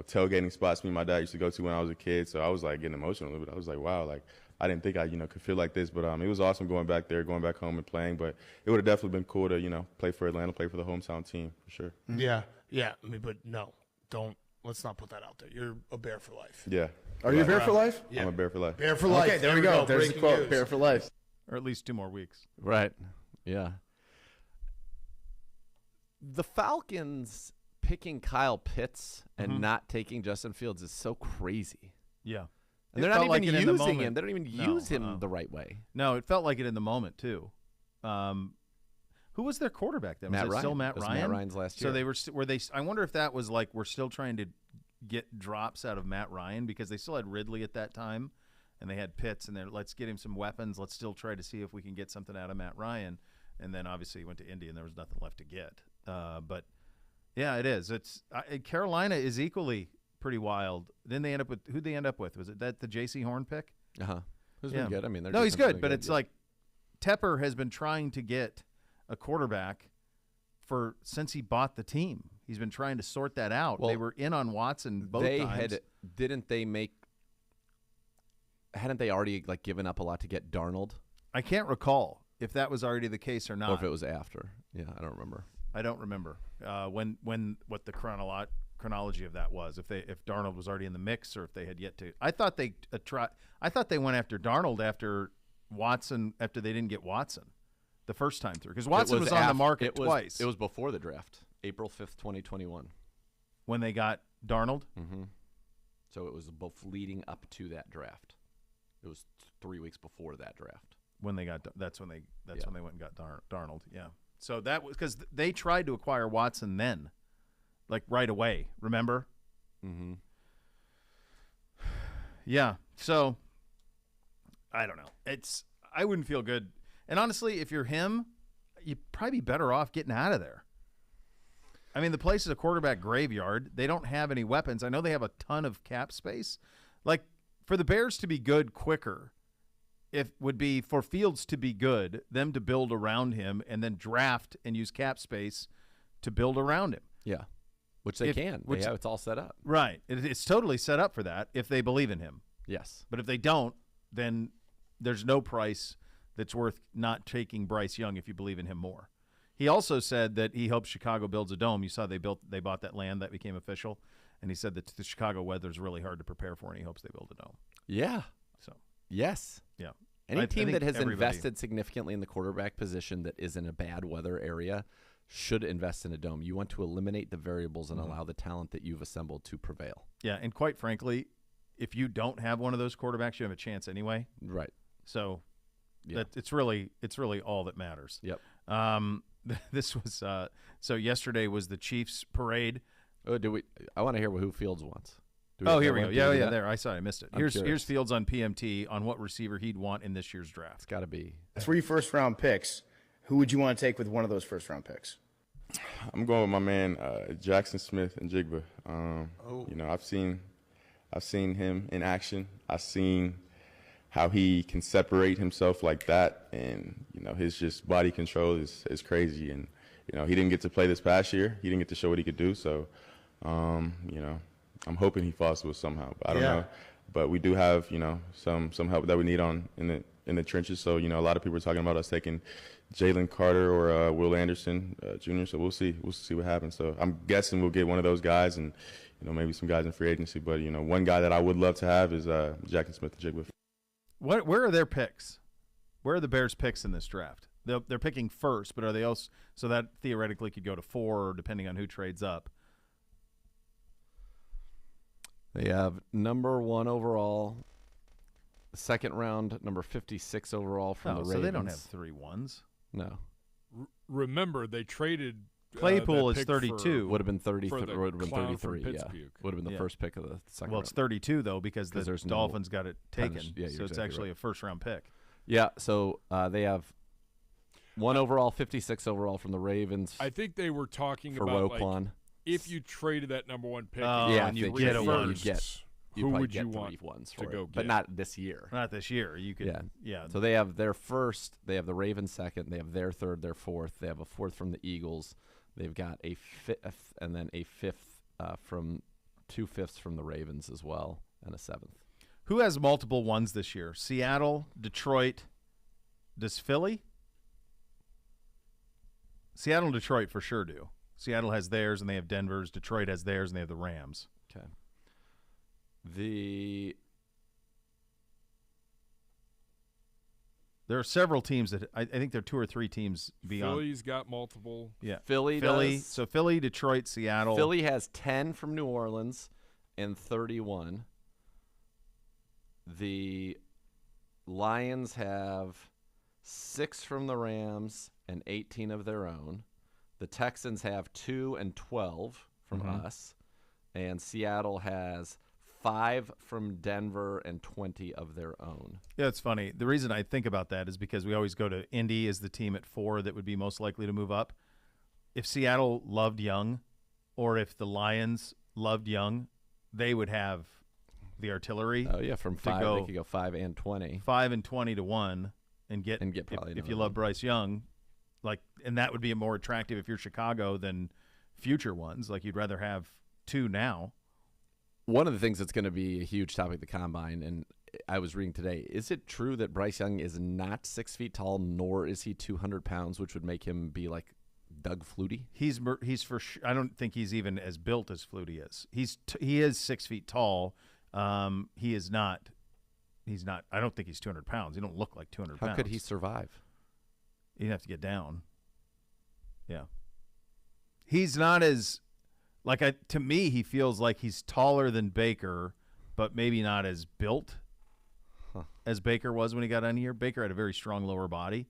tailgating spots me and my dad used to go to when I was a kid. So I was getting emotional a little bit. I was like, wow, I didn't think I could feel like this, but it was awesome going back there, going back home and playing. But it would have definitely been cool to play for Atlanta, play for the hometown team for sure. Yeah. I mean, but no, don't. Let's not put that out there. You're a Bear for life. Yeah. Are you a Bear for life? Yeah. I'm a Bear for life. Bear for life. Okay, there we go. There's the Breaking quote. news. Bear for life. Or at least 2 more weeks. Right. Yeah. The Falcons picking Kyle Pitts and not taking Justin Fields is so crazy. Yeah. And they're not even using him. They don't even use him the right way. No, it felt like it in the moment, too. Who was their quarterback then? Was it still Matt Ryan? Matt Ryan's last year. So they were they? I wonder if that was we're still trying to get drops out of Matt Ryan because they still had Ridley at that time, and they had Pitts, and they're let's get him some weapons. Let's still try to see if we can get something out of Matt Ryan. And then obviously he went to Indy, and there was nothing left to get. But yeah, it is. It's Carolina is equally pretty wild. Then they end up with who'd they end up with? Was it the J.C. Horn pick? Who's been good? I mean, no, he's good, but it's Tepper has been trying to get a quarterback since he bought the team. He's been trying to sort that out. Well, they were in on Watson both times. Hadn't they already given up a lot to get Darnold? I can't recall if that was already the case or not. Or if it was after. Yeah, I don't remember. I don't remember what the chronology of that was. If Darnold was already in the mix or if they had yet to. I thought they went after Darnold after Watson after they didn't get Watson. The first time through, because Watson was on the market twice. It was before the draft, April 5th, 2021. When they got Darnold? Mm-hmm. So it was both leading up to that draft. It was 3 weeks before that draft. When they got when they went and got Darnold. Yeah. So that was because they tried to acquire Watson then, right away. Remember? Mm-hmm. Yeah. So I don't know. I wouldn't feel good. And honestly, if you're him, you'd probably be better off getting out of there. I mean, the place is a quarterback graveyard. They don't have any weapons. I know they have a ton of cap space. For the Bears to be good quicker, it would be for Fields to be good, them to build around him, and then draft and use cap space to build around him. Yeah, which they can. It's all set up. Right. It's totally set up for that if they believe in him. Yes. But if they don't, then there's no price that's worth not taking Bryce Young if you believe in him more. He also said that he hopes Chicago builds a dome. You saw they bought that land that became official, and he said that the Chicago weather is really hard to prepare for, and he hopes they build a dome. Yeah. So. Yes. Yeah. Any team that has invested significantly in the quarterback position that is in a bad weather area should invest in a dome. You want to eliminate the variables and allow the talent that you've assembled to prevail. Yeah, and quite frankly, if you don't have one of those quarterbacks, you have a chance anyway. Right. So. Yeah. It's really all that matters. Yep. This was so yesterday was the Chiefs parade. Oh, I want to hear who Fields wants. Oh, here we go. Yeah, there. I saw it. I missed it. I'm Here's curious. Fields on PMT on what receiver he'd want in this year's draft. It's got to be. 3 first-round picks. Who would you want to take with one of those first-round picks? I'm going with my man Jackson Smith and Jigba. You know, I've seen him in action. I've seen how he can separate himself like that, and you know, his just body control is crazy. And you know, he didn't get to play this past year. He didn't get to show what he could do. So, you know, I'm hoping he falls to us somehow. But I don't know. But we do have, you know, some help that we need in the trenches. So, you know, a lot of people are talking about us taking Jalen Carter or Will Anderson Jr. So we'll see what happens. So I'm guessing we'll get one of those guys, and you know, maybe some guys in free agency. But you know, one guy that I would love to have is Jackson Smith and Jigba. Where are their picks? Where are the Bears' picks in this draft? They're picking first, but are they also so that theoretically could go to 4, depending on who trades up? They have number 1 overall, second round, number 56 overall from the Ravens. So they don't have 3 1s. No. Remember, they traded. Claypool that is pick 32. Would have been 30. for the Would have been clown from 33. Yeah. Pittsburgh. Would have been the Yeah. first pick of the second Well, round. it's 32 though because 'Cause the there's no Dolphins got it taken. punish- yeah, you're so it's exactly actually right. a first-round pick. Yeah. So they have 1 overall, 56 overall from the Ravens I think they were talking for about Roquan. if you traded that number 1 pick, Oh, Yeah, and you if get they a did, one. you'd get. You'd Who probably would get you 3 want ones to for go it, but get? not this year. Not this year. You could. Yeah. Yeah. So they have their first, they have the Ravens second, they have their third, their fourth, they have a 4th from the Eagles, they've got a 5th, and then a 5th from 2 5ths from the Ravens as well, and a 7th. Who has multiple ones this year? Seattle, Detroit. Does Philly? Seattle and Detroit for sure do. Seattle has theirs, and they have Denver's. Detroit has theirs, and they have the Rams. Okay. There are several teams that I think there are 2 or 3 teams beyond. Philly's got multiple. Yeah, Philly Philly. does. So Philly, Detroit, Seattle. Philly has 10 from New Orleans and 31. The Lions have 6 from the Rams and 18 of their own. The Texans have 2 and 12 from us. And Seattle has 5 from Denver and 20 of their own. Yeah, it's funny. The reason I think about that is because we always go to Indy as the team at 4 that would be most likely to move up. If Seattle loved Young, or if the Lions loved Young, they would have the artillery. Oh, yeah, from 5, go they could go 5 and 20. 5 and 20 to 1 and get probably if another you love one. Bryce Young, like, and that would be more attractive if you're Chicago than future ones. Like, you'd rather have 2 now. One of the things that's going to be a huge topic at the Combine, and I was reading today, is it true that Bryce Young is not 6 feet tall, nor is he 200 pounds, which would make him be like Doug Flutie? He's for sure. I don't think he's even as built as Flutie is. He is 6 feet tall. He is not. He's not. I don't think he's 200 pounds. He don't look like 200 pounds. How could he survive? He'd have to get down. Yeah. He's not as, like, to me, he feels like he's taller than Baker, but maybe not as built as Baker was when he got on here. Baker had a very strong lower body.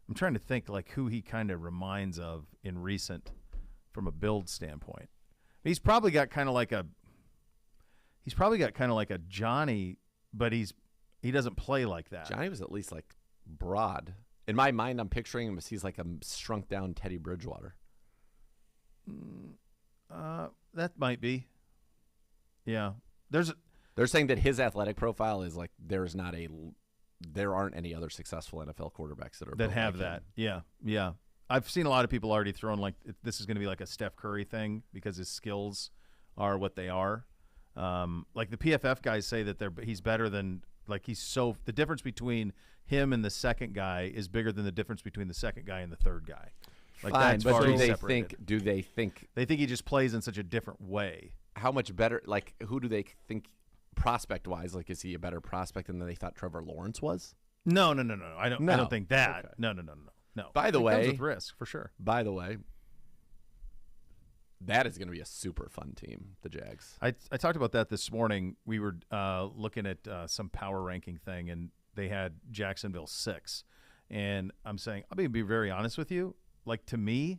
I'm trying to think, like, who he kind of reminds of in recent, from a build standpoint. He's probably got kind of like a Johnny, but he doesn't play like that. Johnny was at least like broad. In my mind, I'm picturing him as he's like a shrunk down Teddy Bridgewater. That might be. Yeah. They're saying that his athletic profile is like there aren't any other successful NFL quarterbacks that built have like him. that. Yeah. Yeah. I've seen a lot of people already throwing like this is going to be like a Steph Curry thing because his skills are what they are. Like the PFF guys say that he's better than, like, the difference between him and the second guy is bigger than the difference between the second guy and the third guy. Like, Fine, that's but far do they separated. think They think he just plays in such a different way. how much better? Like, who do they think prospect wise? Like, is he a better prospect than they thought Trevor Lawrence was? No. I don't think that. Okay. No. By the It comes way, with risk for sure. By the way, that is going to be a super fun team, the Jags. I talked about that this morning. We were looking at some power ranking thing, and they had Jacksonville 6. And I'm saying, I'll be very honest with you. Like, to me,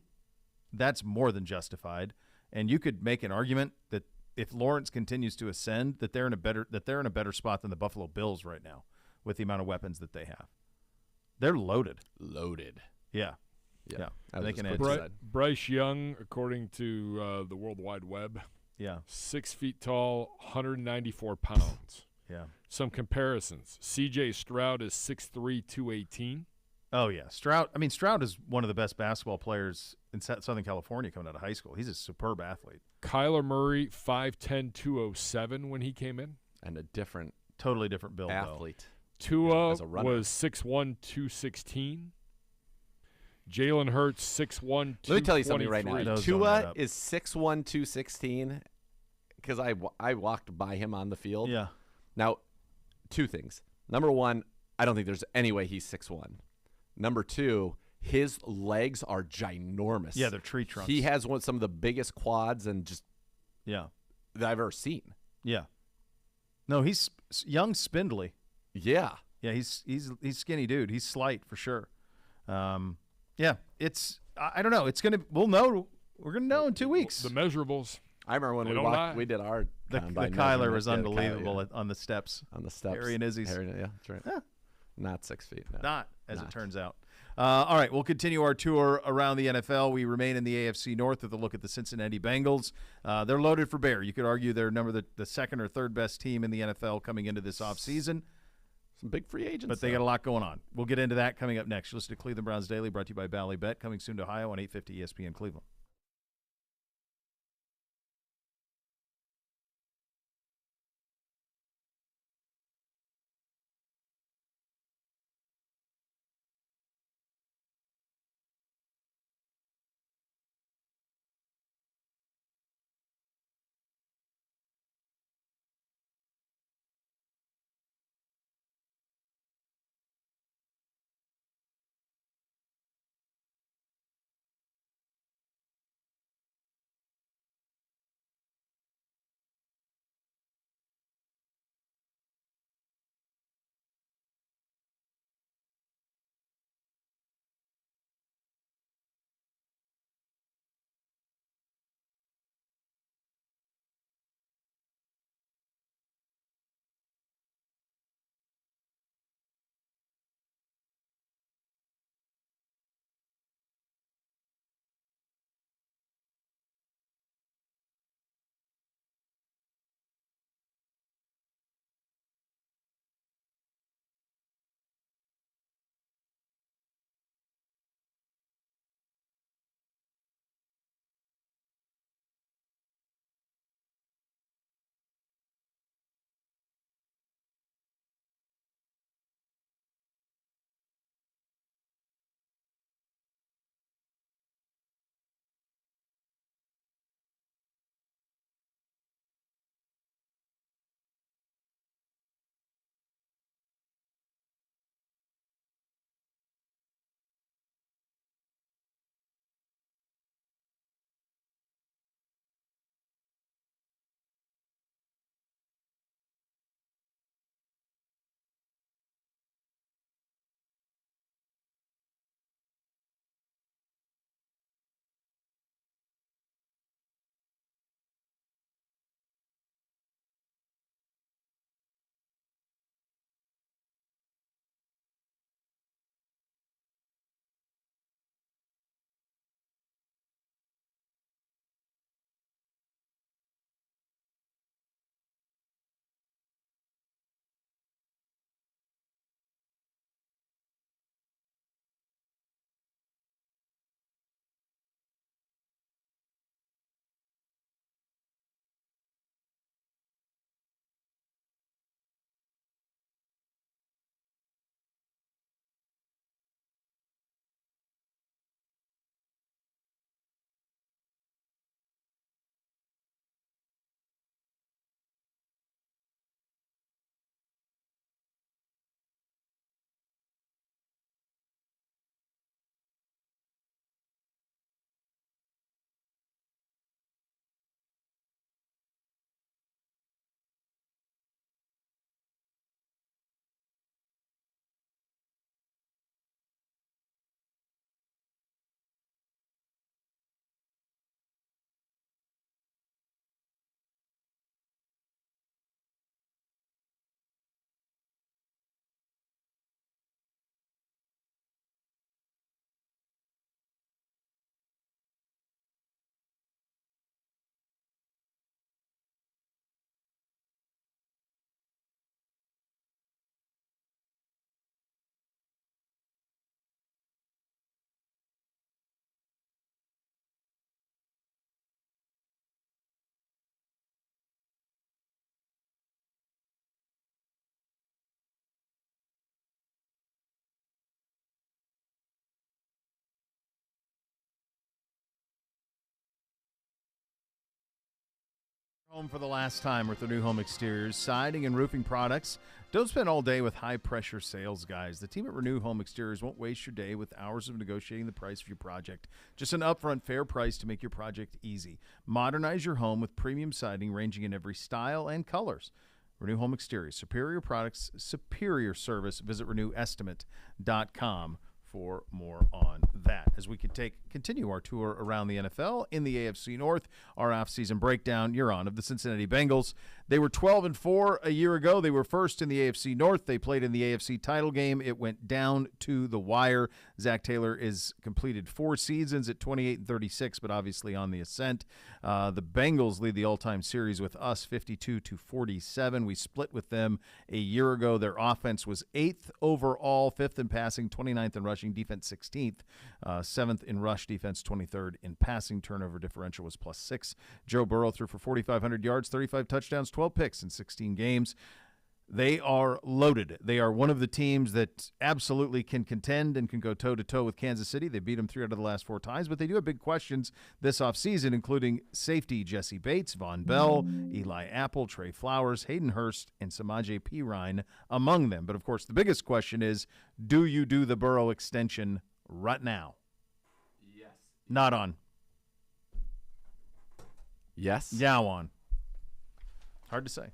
that's more than justified. And you could make an argument that if Lawrence continues to ascend, that they're in a better spot than the Buffalo Bills right now with the amount of weapons that they have. They're loaded. Yeah. Yeah. They can Bryce Young, according to the World Wide Web, 6 feet tall, 194 pounds. Yeah. Some comparisons. C.J. Stroud is 6'3", 218. Oh, yeah. Stroud is one of the best basketball players in Southern California coming out of high school. He's a superb athlete. Kyler Murray, 5'10", 207 when he came in. And a totally different build, athlete. Tua was 6'1", 216. Jalen Hurts, 6'1", 223. Let me tell you something right now. Tua is 6'1", 216 because I walked by him on the field. Yeah. Now, 2 things. Number 1, I don't think there's any way he's 6'1". Number 2, his legs are ginormous. Yeah, they're tree trunks. He has some of the biggest quads that I've ever seen. Yeah. No, he's young, spindly. Yeah. Yeah, he's skinny dude. He's slight for sure. Yeah, I don't know. We're gonna know in 2 weeks. The measurables. I remember when we did our the Kyler was unbelievable on the steps. On the steps. Harry and Izzy's. Yeah, that's right. Not 6 feet. No. Not, as it turns out. All right, we'll continue our tour around the NFL. We remain in the AFC North with a look at the Cincinnati Bengals. They're loaded for bear. You could argue they're the second or third best team in the NFL coming into this offseason. Some big free agents. But they got a lot going on. We'll get into that coming up next. You listen to Cleveland Browns Daily, brought to you by Bally Bet, coming soon to Ohio on 850 ESPN Cleveland. Home for the last time with the new home exteriors, siding, and roofing products. Don't spend all day with high-pressure sales guys. The team at Renew Home Exteriors won't waste your day with hours of negotiating the price of your project. Just an upfront, fair price to make your project easy. Modernize your home with premium siding ranging in every style and colors. Renew Home Exteriors. Superior products, superior service. Visit renewestimate.com for more on that. As we continue our tour around the NFL in the AFC North, our off-season breakdown, you're on, of the Cincinnati Bengals. They were 12-4 a year ago. They were first in the AFC North. They played in the AFC title game. It went down to the wire. Zach Taylor is completed 4 seasons at 28-36, but obviously on the ascent. The Bengals lead the all-time series with us 52-47. We split with them a year ago. Their offense was 8th overall, 5th in passing, 29th in rushing, defense 16th, 7th in rush, defense 23rd in passing. Turnover differential was +6. Joe Burrow threw for 4,500 yards, 35 touchdowns, 12 picks in 16 games. They are loaded. They are one of the teams that absolutely can contend and can go toe-to-toe with Kansas City. They beat them 3 out of the last 4 times, but they do have big questions this offseason, including safety Jesse Bates, Von Bell, Eli Apple, Trey Flowers, Hayden Hurst, and Samaje Perine among them. But, of course, the biggest question is, do you do the Burrow extension right now? Yes. Not on. Yes. Yeah, on. Hard to say.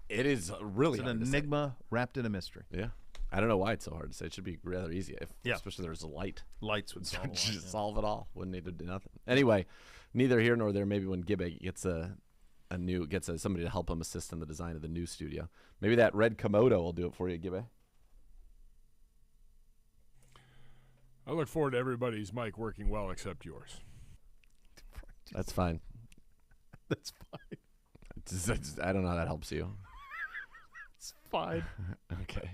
It is really It's hard an to say. enigma wrapped in a mystery. Yeah. I don't know why it's so hard to say. It should be rather easy, Yeah. especially there's a light. Lights would solve a lot, Just yeah. solve it all. Wouldn't need to do nothing. Anyway, neither here nor there. Maybe when Gibbe gets somebody to help him assist in the design of the new studio. Maybe that red Komodo will do it for you, Gibbe. I look forward to everybody's mic working well except yours. That's fine. That's fine. I don't know how that helps you. It's fine. Okay.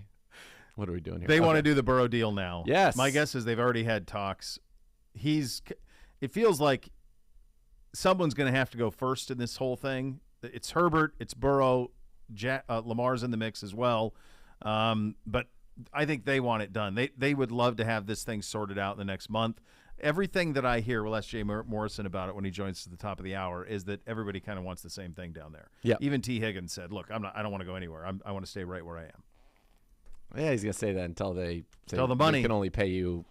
What are we doing here? They want to Okay. do the Burrow deal now. Yes. My guess is they've already had talks. It feels like someone's going to have to go first in this whole thing. It's Herbert. It's Burrow. Lamar's in the mix as well. But I think they want it done. They would love to have this thing sorted out in the next month. Everything that I hear, we'll ask Jay Morrison about it when he joins at the top of the hour, is that everybody kind of wants the same thing down there. Yeah. Even T. Higgins said, "Look, I don't want to go anywhere. I want to stay right where I am." Yeah, he's gonna say that until they say Tell the money. we can only pay you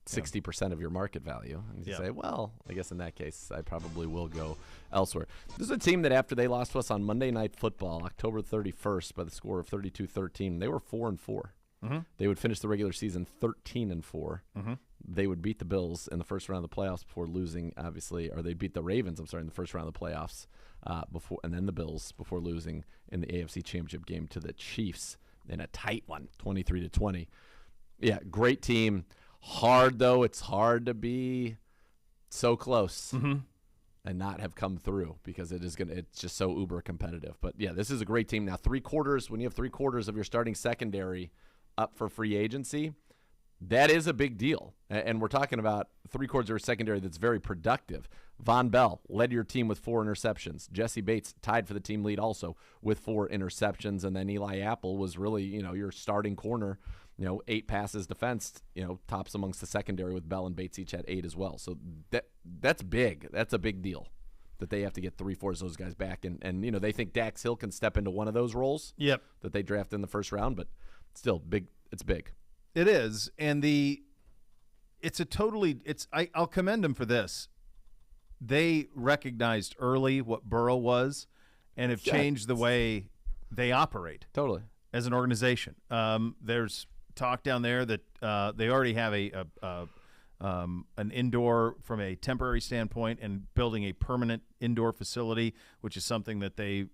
60% of your market value. And you Yeah. say, well, I guess in that case, I probably will go elsewhere. This is a team that after they lost to us on Monday Night Football, October 31st, by the score of 32-13, they were 4-4. Mm-hmm. They would finish the regular season 13-4. Mm-hmm. They would beat the Bills in the first round of the playoffs before losing, obviously, or they'd beat the Ravens, in the first round of the playoffs and then the Bills before losing in the AFC Championship game to the Chiefs in a tight one, 23-20. Yeah, great team. Hard, though. It's hard to be so close and not have come through because it's just so uber competitive. But, yeah, this is a great team. Now, when you have 3/4 of your starting secondary up for free agency, that is a big deal. And we're talking about 3/4 of your secondary that's very productive. Von Bell led your team with 4 interceptions. Jesse Bates tied for the team lead also with 4 interceptions. And then Eli Apple was really, your starting corner, 8 passes defensed, tops amongst the secondary with Bell and Bates each at 8 as well. So that's big. That's a big deal that they have to get 3/4 of those guys back. And they think Dax Hill can step into one of those roles that they drafted in the first round. But still, big. It's big. It is, and I'll commend them for this. They recognized early what Burrow was and have changed the way they operate. Totally. As an organization. There's talk down there that they already have an indoor from a temporary standpoint and building a permanent indoor facility, which is something that they,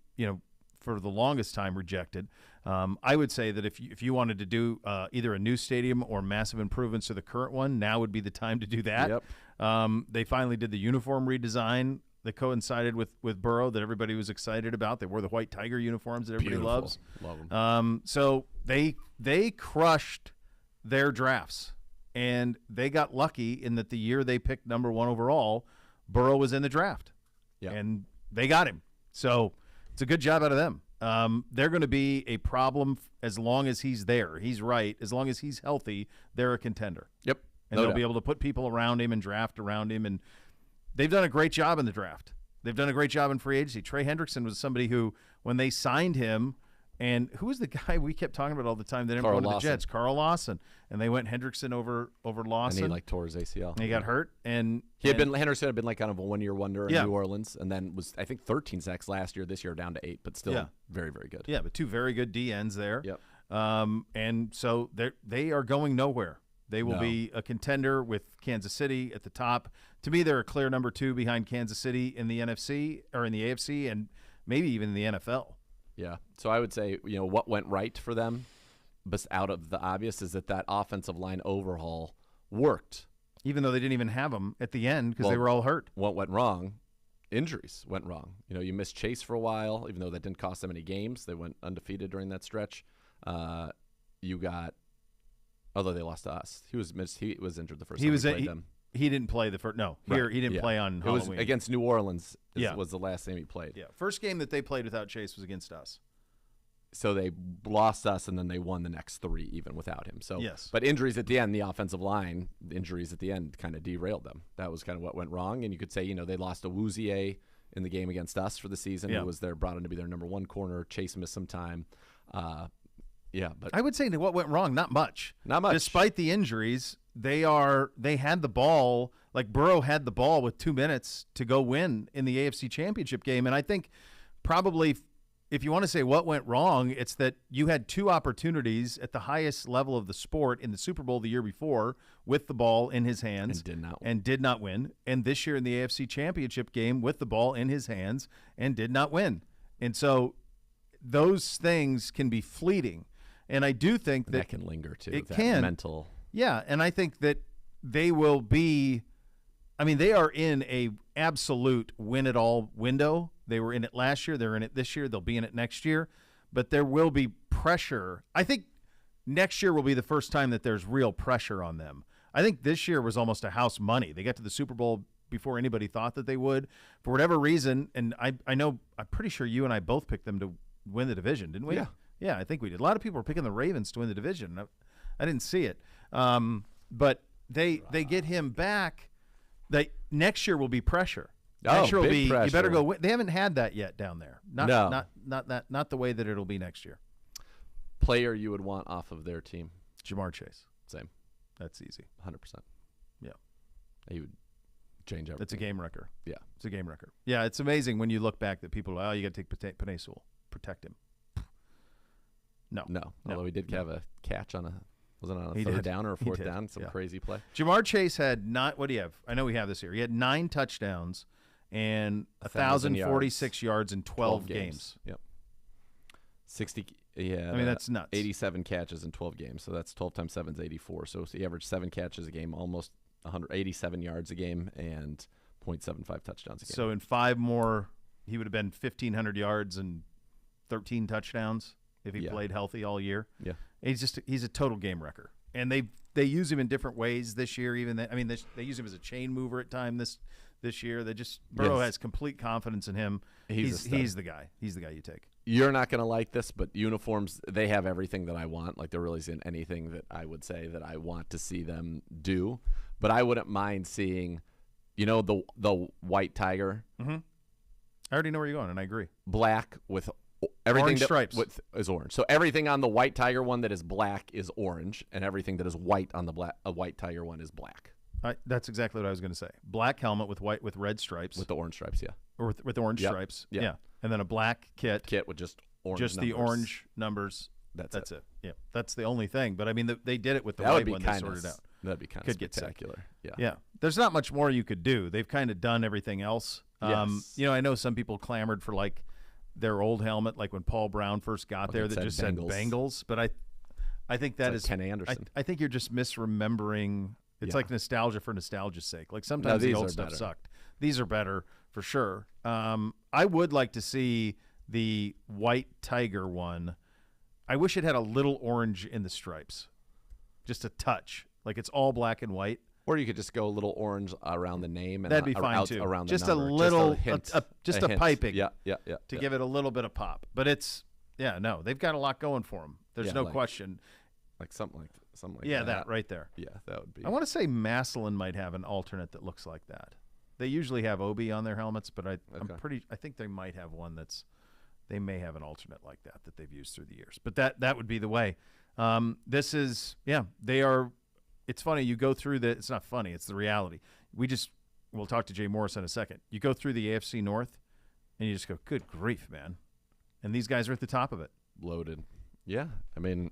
for the longest time rejected. I would say that if you wanted to do either a new stadium or massive improvements to the current one, now would be the time to do that. Yep. They finally did the uniform redesign that coincided with Burrow that everybody was excited about. They wore the white Tiger uniforms that everybody loves. Love them. So they crushed their drafts, and they got lucky in that the year they picked number 1 overall, Burrow was in the draft. Yeah. And they got him. So it's a good job out of them. They're going to be a problem as long as he's there. He's right. As long as he's healthy, they're a contender. Yep. And they'll be able to put people around him and draft around him. And they've done a great job in the draft. They've done a great job in free agency. Trey Hendrickson was somebody who, when they signed him, and who was the guy we kept talking about all the time that didn't go to the Jets? Carl Lawson. And they went Hendrickson over Lawson. And he tore his ACL. And he got hurt. And Hendrickson had been kind of a one-year wonder in New Orleans, and then was, I think, 13 sacks last year. This year down to 8, but still very, very good. Yeah, but 2 very good D ends there. Yep. And so they are going nowhere. They will be a contender with Kansas City at the top. To me, they're a clear number 2 behind Kansas City in the NFC or in the AFC, and maybe even in the NFL. Yeah. So I would say, what went right for them, but out of the obvious, is that offensive line overhaul worked. Even though they didn't even have them at the end because they were all hurt. What went wrong? Injuries went wrong. You missed Chase for a while, even though that didn't cost them any games. They went undefeated during that stretch. Although they lost to us. He was injured the first time we played them. He didn't play the first. No, here he didn't play on Halloween. It was against New Orleans. Was the last game he played. Yeah, first game that they played without Chase was against us. So they lost us, and then they won the next 3 even without him. So yes. But injuries at the end, the offensive line injuries at the end kind of derailed them. That was kind of what went wrong. And you could say, they lost to Wouzier in the game against us for the season. Who was brought in to be their number 1 corner. Chase missed some time. But I would say that what went wrong, not much. Not much. Despite the injuries, they had the ball, like Burrow had the ball with 2 minutes to go win in the AFC Championship game. And I think probably if you want to say what went wrong, it's that you had 2 opportunities at the highest level of the sport in the Super Bowl the year before with the ball in his hands and did not win. And this year in the AFC Championship game with the ball in his hands and did not win. And so those things can be fleeting. And I do think that can linger too. It that can. Mental. Yeah, and I think that they will be – I mean, they are in a absolute win-it-all window. They were in it last year. They're in it this year. They'll be in it next year. But there will be pressure. I think next year will be the first time that there's real pressure on them. I think this year was almost a house money. They got to the Super Bowl before anybody thought that they would. For whatever reason, and I know – I'm pretty sure you and I both picked them to win the division, didn't we? Yeah. Yeah, I think we did. A lot of people were picking the Ravens to win the division. I didn't see it. But they get him back. Next year will be pressure. Next year will be pressure. You better go win. They haven't had that yet down there. Not the way that it'll be next year. Player you would want off of their team? Jamar Chase. Same. That's easy. 100%. Yeah. He would change everything. It's a game wrecker. Yeah. It's a game wrecker. Yeah, it's amazing when you look back that people are, you got to take Penei Sewell. Protect him. No. Although he did have a catch on wasn't it on a third down or a fourth down? Some crazy play. Jamar Chase had what do you have? I know we have this here. He had 9 touchdowns and 1,046 yards in 12 games. Yep. 60. Yeah. I mean, that's nuts. 87 catches in 12 games. So that's 12 times 7 is 84. So he averaged 7 catches a game, almost 187 yards a game, and 0.75 touchdowns a game. So in 5 more, he would have been 1,500 yards and 13 touchdowns if he played healthy all year. Yeah. He's a total game wrecker. And they use him in different ways this year. They use him as a chain mover at times this year. Burrow has complete confidence in him. He's the guy. He's the guy you take. You're not going to like this, but uniforms, they have everything that I want. Like, there really isn't anything that I would say that I want to see them do. But I wouldn't mind seeing, the white tiger. Mm-hmm. I already know where you're going, and I agree. Black with everything orange stripes is orange. So everything on the white tiger one that is black is orange, and everything that is white on the white tiger one is black. That's exactly what I was going to say. Black helmet with red stripes. With the orange stripes, yeah. Or with orange stripes, yeah. And then a black kit with just orange numbers. The orange numbers. That's it. Yeah, that's the only thing. But I mean, they did it with the white one. They sorted out. That'd be kind of spectacular. Yeah. There's not much more you could do. They've kind of done everything else. Yes. I know some people clamored for like their old helmet, like when Paul Brown first got there, that just said Bengals. But I think that is Ken Anderson. I think you're just misremembering. It's like nostalgia for nostalgia's sake. Like sometimes the old stuff sucked. These are better for sure. I would like to see the white tiger one. I wish it had a little orange in the stripes, just a touch. Like it's all black and white. Or you could just go a little orange around the name, and that'd be fine too. Around the just number. a little, just a hint. piping. Yeah. To give it a little bit of pop, but they've got a lot going for them. There's no question. Like something like that. Yeah, that right there. Yeah, that would be. I want to say Massillon might have an alternate that looks like that. They usually have Obi on their helmets, but I Okay. think they might have one they may have an alternate like that they've used through the years. But that would be the way. This is, they are. It's funny. You go through it's not funny. It's the reality. We'll talk to Jay Morris in a second. You go through the AFC North, and you just go, good grief, man. And these guys are at the top of it. Loaded. Yeah. I mean,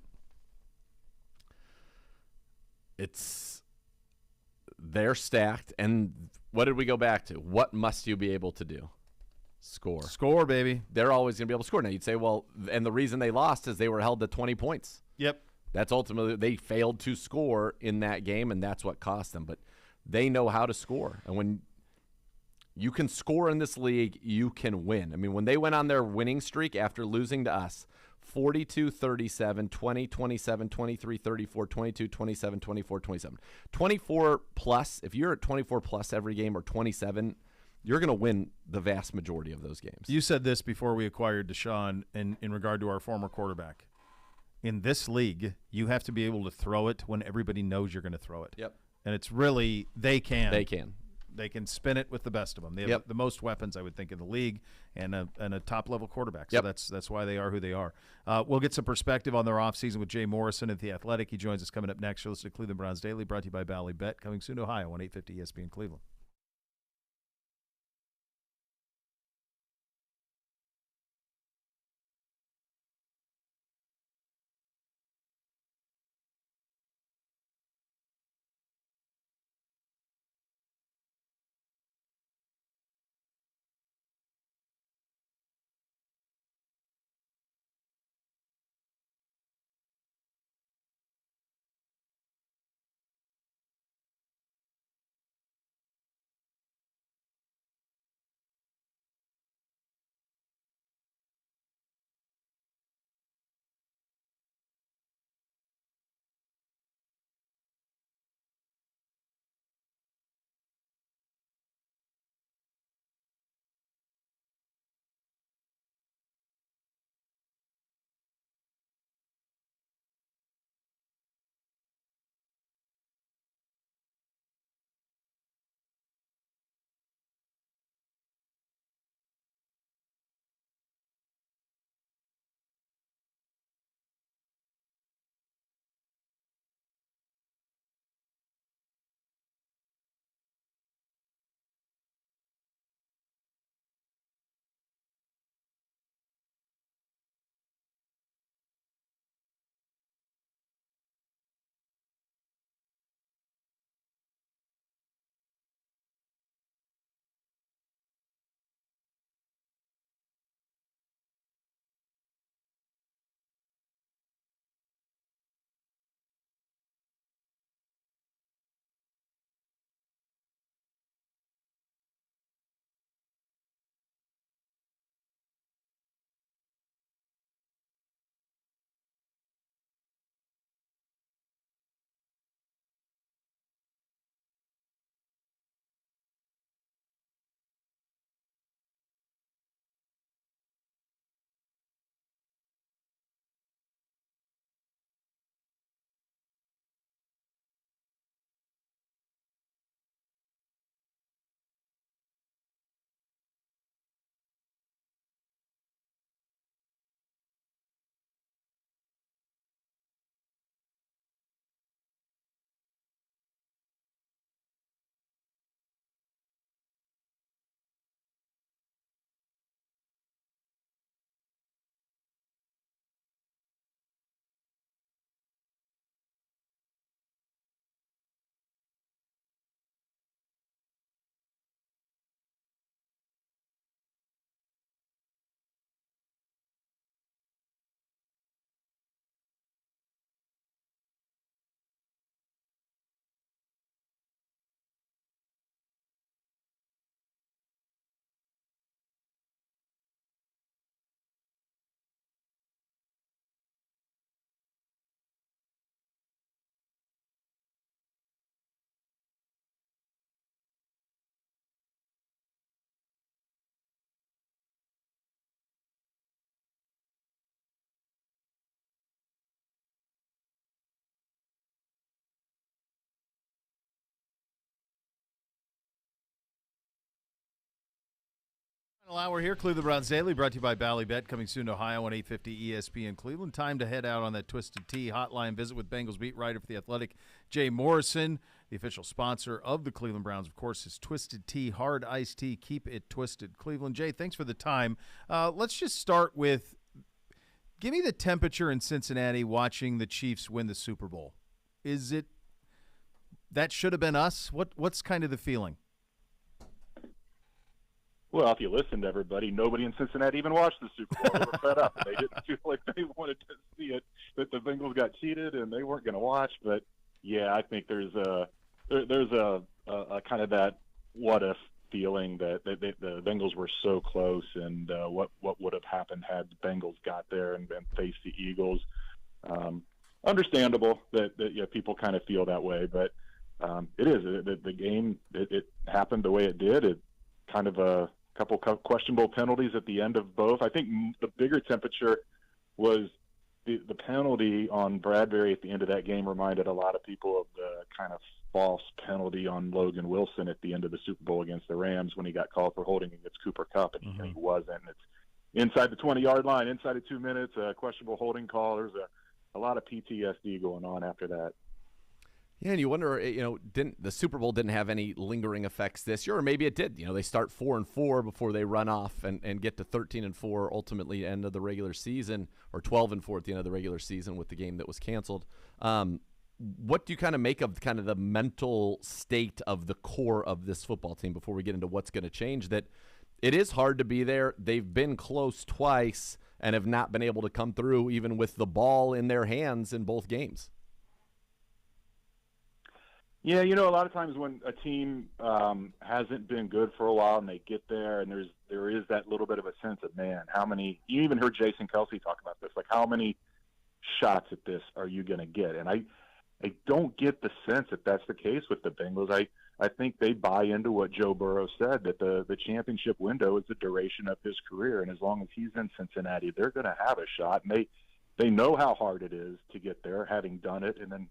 they're stacked. And what did we go back to? What must you be able to do? Score, baby. They're always going to be able to score. Now, you'd say, well, and the reason they lost is they were held to 20 points. Yep. That's ultimately, they failed to score in that game, and that's what cost them. But they know how to score. And when you can score in this league, you can win. I mean, when they went on their winning streak after losing to us, 42-37, 20-27, 23-34, 22-27, 24-27. 24 plus, if you're at 24 plus every game or 27, you're going to win the vast majority of those games. You said this before we acquired Deshaun in regard to our former quarterback. In this league, you have to be able to throw it when everybody knows you're going to throw it. Yep. And it's really, they can. They can spin it with the best of them. They have the most weapons, I would think, in the league, and a top-level quarterback. So that's why they are who they are. We'll get some perspective on their offseason with Jay Morrison at The Athletic. He joins us coming up next. You're listening to Cleveland Browns Daily, brought to you by Bally Bet, coming soon to Ohio on 850 ESPN Cleveland. Final hour here, Cleveland Browns Daily, brought to you by Ballybet, coming soon to Ohio on 850 ESPN Cleveland. Time to head out on that Twisted Tea hotline visit with Bengals beat writer for The Athletic, Jay Morrison. The official sponsor of the Cleveland Browns, of course, is Twisted Tea, hard iced tea. Keep it twisted, Cleveland. Jay, thanks for the time. Let's just start with, give me the temperature in Cincinnati watching the Chiefs win the Super Bowl. Is it, that should have been us? What's kind of the feeling? Well, if you listen to everybody, nobody in Cincinnati even watched the Super Bowl. They were fed up. They didn't feel like they wanted to see it, that the Bengals got cheated and they weren't going to watch. But, yeah, I think there's a kind of that what-if feeling that the Bengals were so close, and what would have happened had the Bengals got there and faced the Eagles. Understandable that people kind of feel that way, but it is. The game, it happened the way it did. It kind of a couple questionable penalties at the end of both. I think the bigger temperature was the penalty on Bradbury at the end of that game reminded a lot of people of the kind of false penalty on Logan Wilson at the end of the Super Bowl against the Rams when he got called for holding against Cooper Kupp, and he wasn't. And it's inside the 20-yard line, inside of 2 minutes, a questionable holding call. There's a lot of PTSD going on after that. Yeah, and you wonder, didn't the Super Bowl didn't have any lingering effects this year, or maybe it did. They start 4-4 before they run off and get to 13-4 ultimately end of the regular season, or 12-4 at the end of the regular season with the game that was canceled. What do you kind of make of kind of the mental state of the core of this football team before we get into what's going to change? That it is hard to be there. They've been close twice and have not been able to come through even with the ball in their hands in both games. Yeah, a lot of times when a team hasn't been good for a while and they get there, and there is that little bit of a sense of, man, how many – you even heard Jason Kelsey talk about this, like how many shots at this are you going to get? And I don't get the sense that that's the case with the Bengals. I think they buy into what Joe Burrow said, that the championship window is the duration of his career, and as long as he's in Cincinnati, they're going to have a shot. And they know how hard it is to get there, having done it, and then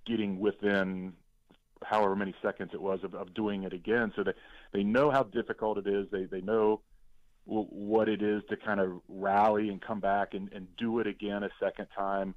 getting within however many seconds it was of doing it again. So they know how difficult it is. They know what it is to kind of rally and come back and do it again a second time.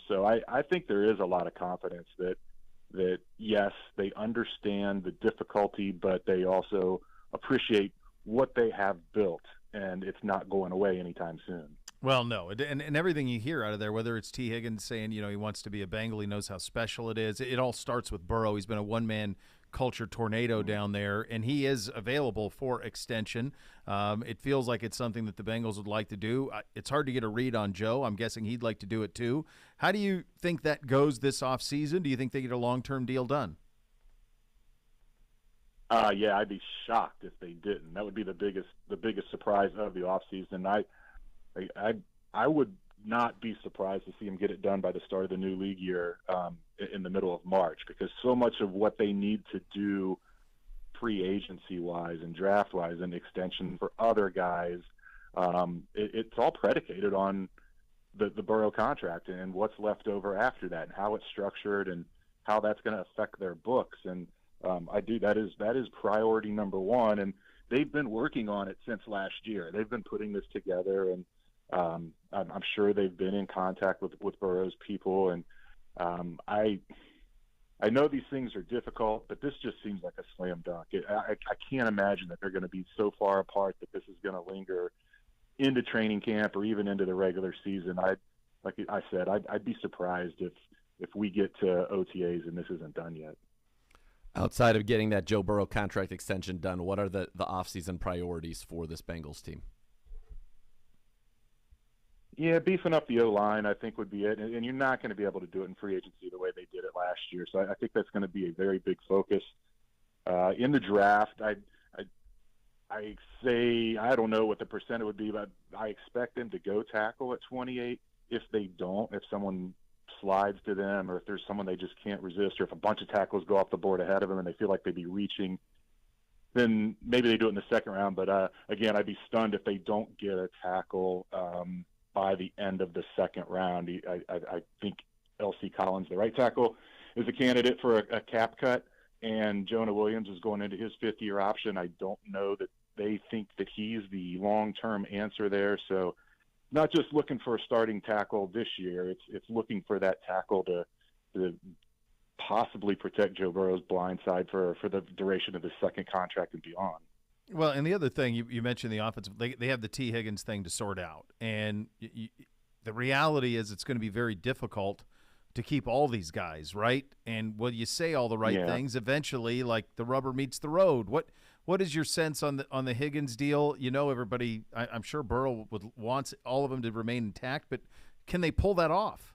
So I think there is a lot of confidence that yes, they understand the difficulty, but they also appreciate what they have built, and it's not going away anytime soon. Well, no, and everything you hear out of there, whether it's T. Higgins saying, he wants to be a Bengal, he knows how special it is. It all starts with Burrow. He's been a one-man culture tornado down there, and he is available for extension. It feels like it's something that the Bengals would like to do. It's hard to get a read on Joe. I'm guessing he'd like to do it too. How do you think that goes this offseason? Do you think they get a long-term deal done? Yeah, I'd be shocked if they didn't. That would be the biggest surprise of the offseason. I would not be surprised to see him get it done by the start of the new league year in the middle of March, because so much of what they need to do free agency-wise and draft-wise and extension for other guys, it's all predicated on the Burrow contract and what's left over after that and how it's structured and how that's going to affect their books. And that is priority number one, and they've been working on it since last year. They've been putting this together, and I'm sure they've been in contact with Burrow's people, and I know these things are difficult, but this just seems like a slam dunk. I can't imagine that they're going to be so far apart that this is going to linger into training camp or even into the regular season. Like I said, I'd be surprised if we get to OTAs and this isn't done yet. Outside of getting that Joe Burrow contract extension done, what are the offseason priorities for this Bengals team? Yeah, beefing up the O-line, I think, would be it. And you're not going to be able to do it in free agency the way they did it last year. So I think that's going to be a very big focus. In the draft, I say, I don't know what the percent would be, but I expect them to go tackle at 28. If they don't, if someone slides to them, or if there's someone they just can't resist, or if a bunch of tackles go off the board ahead of them and they feel like they'd be reaching, then maybe they do it in the second round. But again, I'd be stunned if they don't get a tackle by the end of the second round. I think L.C. Collins, the right tackle, is a candidate for a cap cut, and Jonah Williams is going into his fifth-year option. I don't know that they think that he's the long-term answer there. So not just looking for a starting tackle this year, it's looking for that tackle to possibly protect Joe Burrow's blind side for the duration of his second contract and beyond. Well, and the other thing, you mentioned the offensive, they have the T. Higgins thing to sort out. And the reality is it's going to be very difficult to keep all these guys, right? And when you say all the right things, eventually, like, the rubber meets the road. What is your sense on the Higgins deal? You know, everybody, I'm sure Burrow wants all of them to remain intact, but can they pull that off?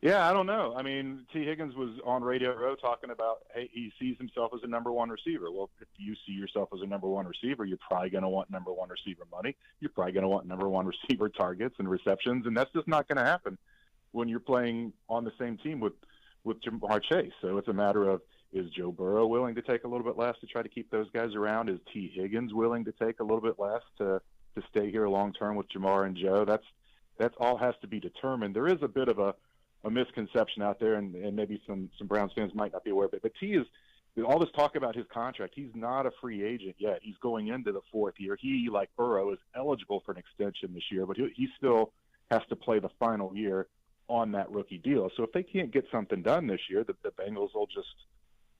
Yeah, I don't know. I mean, T. Higgins was on Radio Row talking about, hey, he sees himself as a number one receiver. Well, if you see yourself as a number one receiver, you're probably going to want number one receiver money. You're probably going to want number one receiver targets and receptions, and that's just not going to happen when you're playing on the same team with Jamar Chase. So it's a matter of, is Joe Burrow willing to take a little bit less to try to keep those guys around? Is T. Higgins willing to take a little bit less to stay here long term with Jamar and Joe? That's all has to be determined. There is a bit of a misconception out there, and maybe some Browns fans might not be aware of it. But T is all this talk about his contract. He's not a free agent yet. He's going into the fourth year. He, like Burrow, is eligible for an extension this year, but he still has to play the final year on that rookie deal. So if they can't get something done this year, the Bengals will just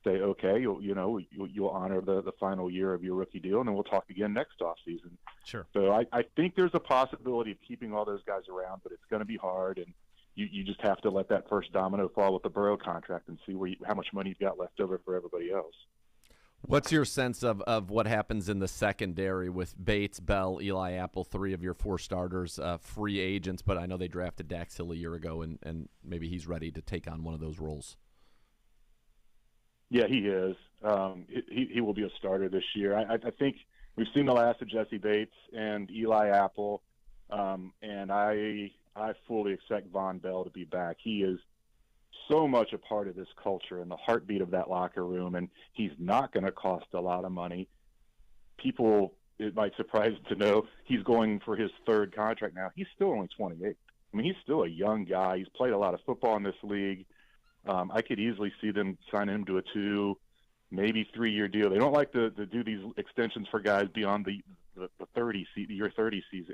say, okay, you'll honor the final year of your rookie deal, and then we'll talk again next offseason. Sure. So I think there's a possibility of keeping all those guys around, but it's going to be hard, and you just have to let that first domino fall with the Burrow contract and see how much money you've got left over for everybody else. What's your sense of what happens in the secondary with Bates, Bell, Eli Apple, three of your four starters, free agents, but I know they drafted Dax Hill a year ago, and maybe he's ready to take on one of those roles. Yeah, he is. He will be a starter this year. I think we've seen the last of Jesse Bates and Eli Apple, and I fully expect Von Bell to be back. He is so much a part of this culture and the heartbeat of that locker room, and he's not going to cost a lot of money. People, it might surprise to know, he's going for his third contract now. He's still only 28. I mean, he's still a young guy. He's played a lot of football in this league. I could easily see them sign him to a 2, maybe 3-year deal. They don't like to do these extensions for guys beyond the 30 season,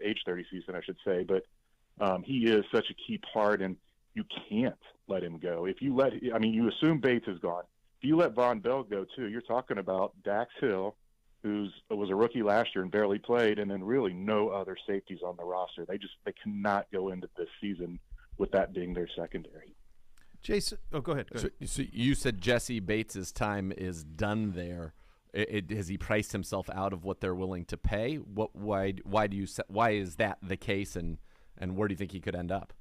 age 30 season, I should say. But he is such a key part, and you can't let him go. You assume Bates is gone. If you let Von Bell go too, you're talking about Dax Hill, was a rookie last year and barely played, and then really no other safeties on the roster. They cannot go into this season with that being their secondary. Jason, go ahead. So you said Jesse Bates' time is done there. Has he priced himself out of what they're willing to pay? Why is that the case, and where do you think he could end up?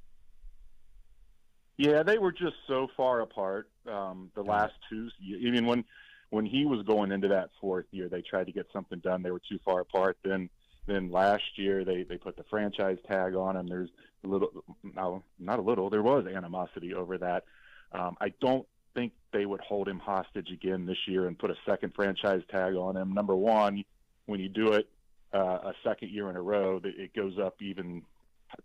Yeah, they were just so far apart the last two. Even when he was going into that fourth year, they tried to get something done. They were too far apart. Then last year they put the franchise tag on him. There's there was animosity over that. I don't think they would hold him hostage again this year and put a second franchise tag on him. Number one, when you do it a second year in a row, it goes up even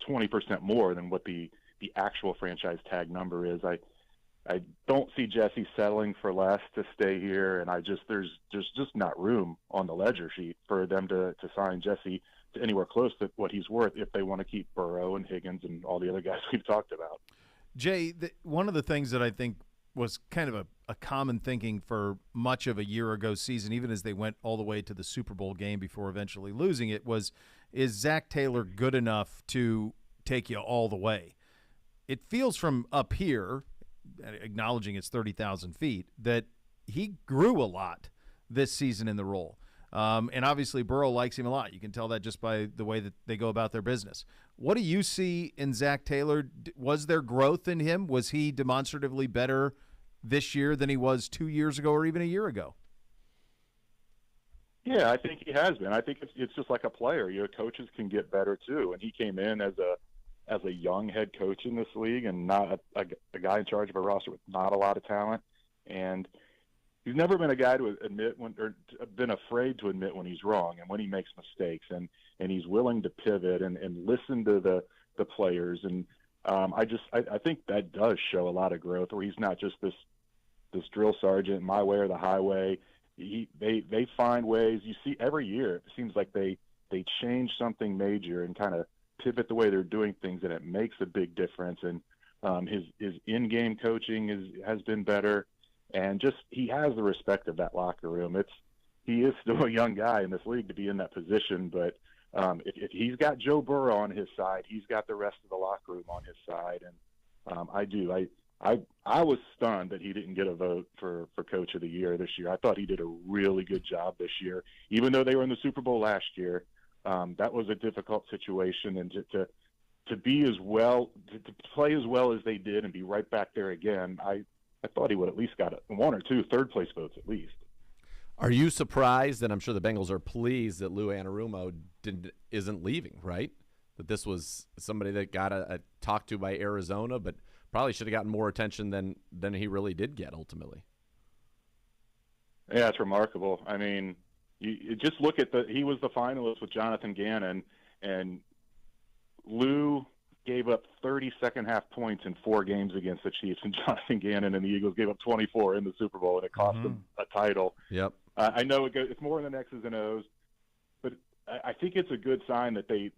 20% more than what the actual franchise tag number is. I don't see Jesse settling for less to stay here, and there's just not room on the ledger sheet for them to sign Jesse to anywhere close to what he's worth if they want to keep Burrow and Higgins and all the other guys we've talked about. Jay, one of the things that I think was kind of a common thinking for much of a year ago season, even as they went all the way to the Super Bowl game before eventually losing it, is Zach Taylor good enough to take you all the way? It feels from up here, acknowledging it's 30,000 feet, that he grew a lot this season in the role. And obviously Burrow likes him a lot. You can tell that just by the way that they go about their business. What do you see in Zach Taylor? Was there growth in him? Was he demonstratively better this year than he was 2 years ago or even a year ago? Yeah, I think he has been. I think it's just like a player. Your coaches can get better too. And he came in as a young head coach in this league and not a guy in charge of a roster with not a lot of talent. And he's never been a guy to admit or been afraid to admit when he's wrong and when he makes mistakes. And he's willing to pivot and listen to the players. And I think that does show a lot of growth, where he's not just this drill sergeant, my way or the highway. they find ways. You see every year it seems like they change something major and kind of pivot the way they're doing things, and it makes a big difference. And his in-game coaching has been better, and just he has the respect of that locker room. He is still a young guy in this league to be in that position, but if he's got Joe Burrow on his side, he's got the rest of the locker room on his side. And I was stunned that he didn't get a vote for Coach of the Year this year. I thought he did a really good job this year, even though they were in the Super Bowl last year. That was a difficult situation, and to be as well, to play as well as they did and be right back there again, I thought he would at least got one or two third-place votes at least. Are you surprised, and I'm sure the Bengals are pleased, that Lou Anarumo isn't leaving, right? That this was somebody that got a talked to by Arizona, but probably should have gotten more attention than he really did get ultimately. Yeah, it's remarkable. I mean, you just look at he was the finalist with Jonathan Gannon, and Lou gave up 30 second-half points in 4 games against the Chiefs, and Jonathan Gannon and the Eagles gave up 24 in the Super Bowl, and it cost them a title. Yep. I know it's more than X's and O's, but I think it's a good sign that they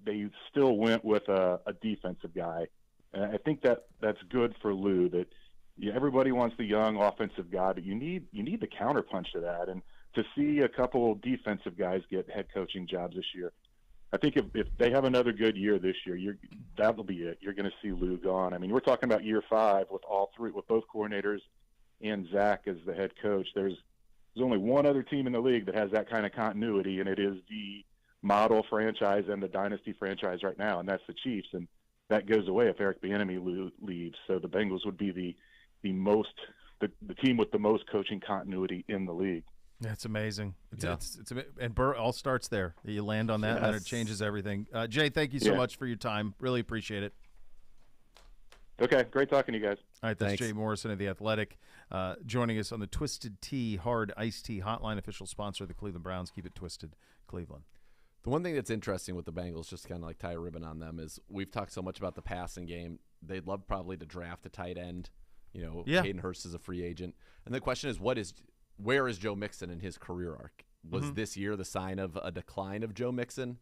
still went with a defensive guy. And I think that's good for Lou, that everybody wants the young offensive guy, but you need the counterpunch to that. And to see a couple defensive guys get head coaching jobs this year, I think if they have another good year this year, that'll be it. You're going to see Lou gone. I mean, we're talking about year 5 with both coordinators and Zach as the head coach. There's only one other team in the league that has that kind of continuity, and it is the model franchise and the dynasty franchise right now, and that's the Chiefs. And that goes away if Eric Bieniemy leaves. So the Bengals would be the team with the most coaching continuity in the league. That's amazing. And Burr all starts there. You land on that, and then it changes everything. Jay, thank you so much for your time. Really appreciate it. Okay, great talking to you guys. All right, that's Jay Morrison of The Athletic, joining us on the Twisted Tea Hard Iced Tea Hotline, official sponsor of the Cleveland Browns. Keep it twisted, Cleveland. The one thing that's interesting with the Bengals, just to kind of like tie a ribbon on them, is we've talked so much about the passing game. They'd love probably to draft a tight end. Hayden Hurst is a free agent. And the question is, where is Joe Mixon in his career arc? Was this year the sign of a decline of Joe Mixon?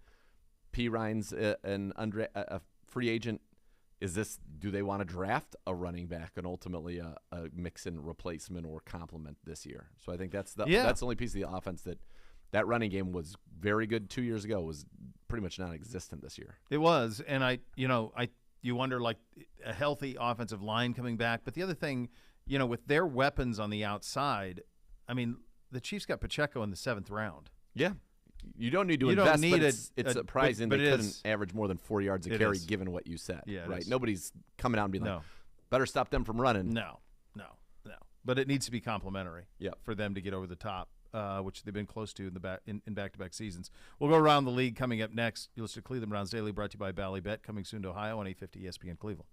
P. Ryan's a free agent. Do they want to draft a running back and ultimately a Mixon replacement or complement this year? So I think that's the only piece of the offense that running game was very good 2 years ago, was pretty much non-existent this year. It was, and you wonder, like, a healthy offensive line coming back. But the other thing, with their weapons on the outside, I mean, the Chiefs got Pacheco in the 7th round. Yeah. You don't need to invest, but it's surprising they couldn't average more than 4 yards a carry given what you said. Yeah, right? Nobody's coming out and being like, better stop them from running. No. But it needs to be complimentary for them to get over the top, which they've been close to in back-to-back seasons. We'll go around the league coming up next. You listen to Cleveland Browns Daily, brought to you by Ballybet, coming soon to Ohio on 850 ESPN Cleveland.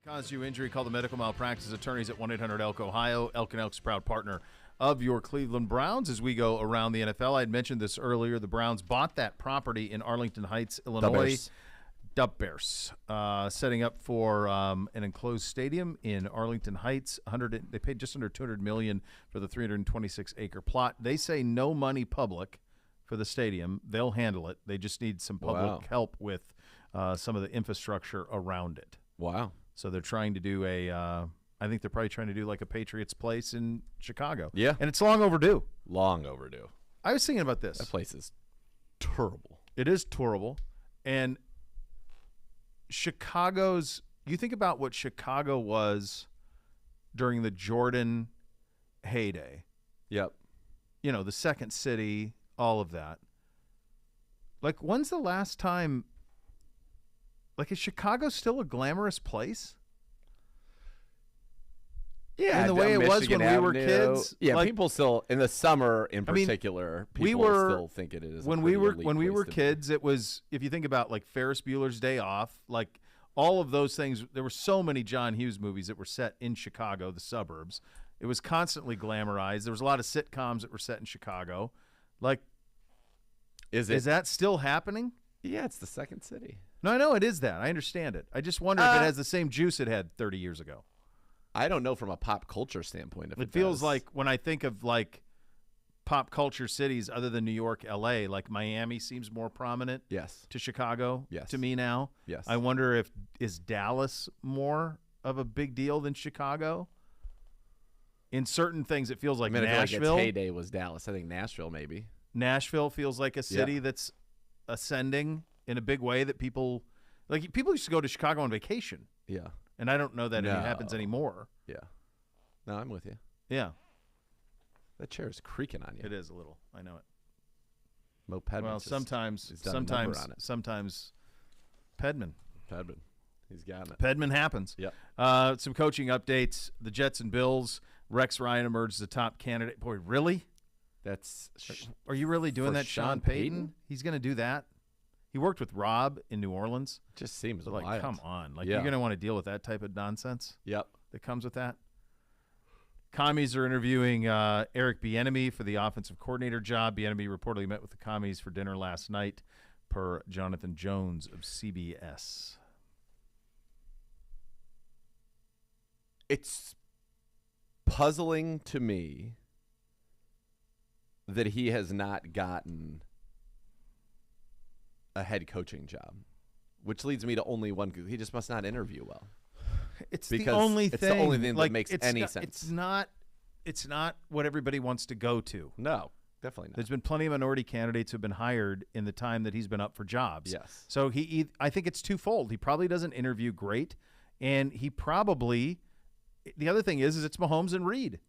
Caused you injury, call the medical malpractice attorneys at 1-800-ELK Ohio. Elk and Elk's proud partner of your Cleveland Browns as we go around the NFL. I had mentioned this earlier. The Browns bought that property in Arlington Heights, Illinois. Duck Bears. Setting up for an enclosed stadium in Arlington Heights. They paid just under $200 million for the 326-acre plot. They say no money public for the stadium. They'll handle it. They just need some public help with some of the infrastructure around it. Wow. So they're trying to do I think they're probably trying to do like a Patriots place in Chicago. Yeah. And it's long overdue. Long overdue. I was thinking about this. That place is terrible. It is terrible. And you think about what Chicago was during the Jordan heyday. Yep. You know, the second city, all of that. Like, when's the last time, like, is Chicago still a glamorous place? Yeah, in the way it was when we were kids. Yeah, like, people still in the summer, in particular, people still think it is. When we were kids, it was. If you think about like Ferris Bueller's Day Off, like all of those things, there were so many John Hughes movies that were set in Chicago, the suburbs. It was constantly glamorized. There was a lot of sitcoms that were set in Chicago. Like, is that still happening? Yeah, it's the second city. No, I know it is that. I understand it. I just wonder if it has the same juice it had 30 years ago. I don't know from a pop culture standpoint. If it feels like when I think of like pop culture cities other than New York, LA, like Miami seems more prominent. Yes. To Chicago. Yes. To me now. Yes. I wonder is Dallas more of a big deal than Chicago? In certain things, it feels like Nashville. I feel like its heyday was Dallas. I think Nashville maybe. Nashville feels like a city that's ascending in a big way that people used to go to Chicago on vacation. Yeah. And I don't know that it happens anymore. Yeah. No, I'm with you. Yeah. That chair is creaking on you. It is a little. I know it. Mo Pedman. Well, sometimes Pedman. He's got it. Pedman happens. Yep. Some coaching updates. The Jets and Bills. Rex Ryan emerged as the top candidate. Boy, really? Are you really doing that, Sean Payton? He's going to do that? He worked with Rob in New Orleans. Just seems like, wild. come on. Like, you're going to want to deal with that type of nonsense? Yep. That comes with that? Commies are interviewing Eric Bieniemy for the offensive coordinator job. Bieniemy reportedly met with the Commies for dinner last night, per Jonathan Jones of CBS. It's puzzling to me that he has not gotten a head coaching job, which leads me to only one. He just must not interview well. It's the only thing that makes any sense. It's not what everybody wants to go to. No, definitely not. There's been plenty of minority candidates who've been hired in the time that he's been up for jobs. Yes. So I think it's twofold. He probably doesn't interview great, and he probably the other thing is it's Mahomes and Reed.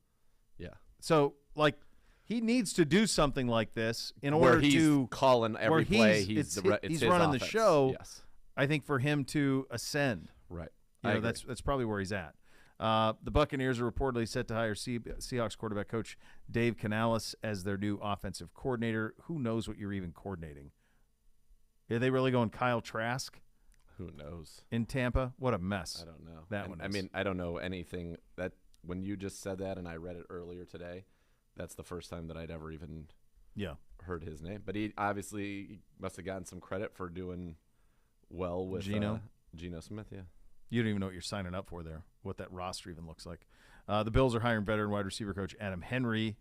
Yeah. So like he needs to do something like this in order to call in every play. He's running offense. The show. Yes. I think for him to ascend. Right. That's probably where he's at. The Buccaneers are reportedly set to hire Seahawks quarterback coach Dave Canales as their new offensive coordinator. Who knows what you're even coordinating? Are they really going Kyle Trask? Who knows? In Tampa? What a mess. I don't know. One is. I mean, I don't know anything. That when you just said that and I read it earlier today, that's the first time that I'd ever even heard his name. But he obviously must have gotten some credit for doing well with Geno Smith, yeah. You don't even know what you're signing up for there, what that roster even looks like. The Bills are hiring veteran wide receiver coach Adam Henry,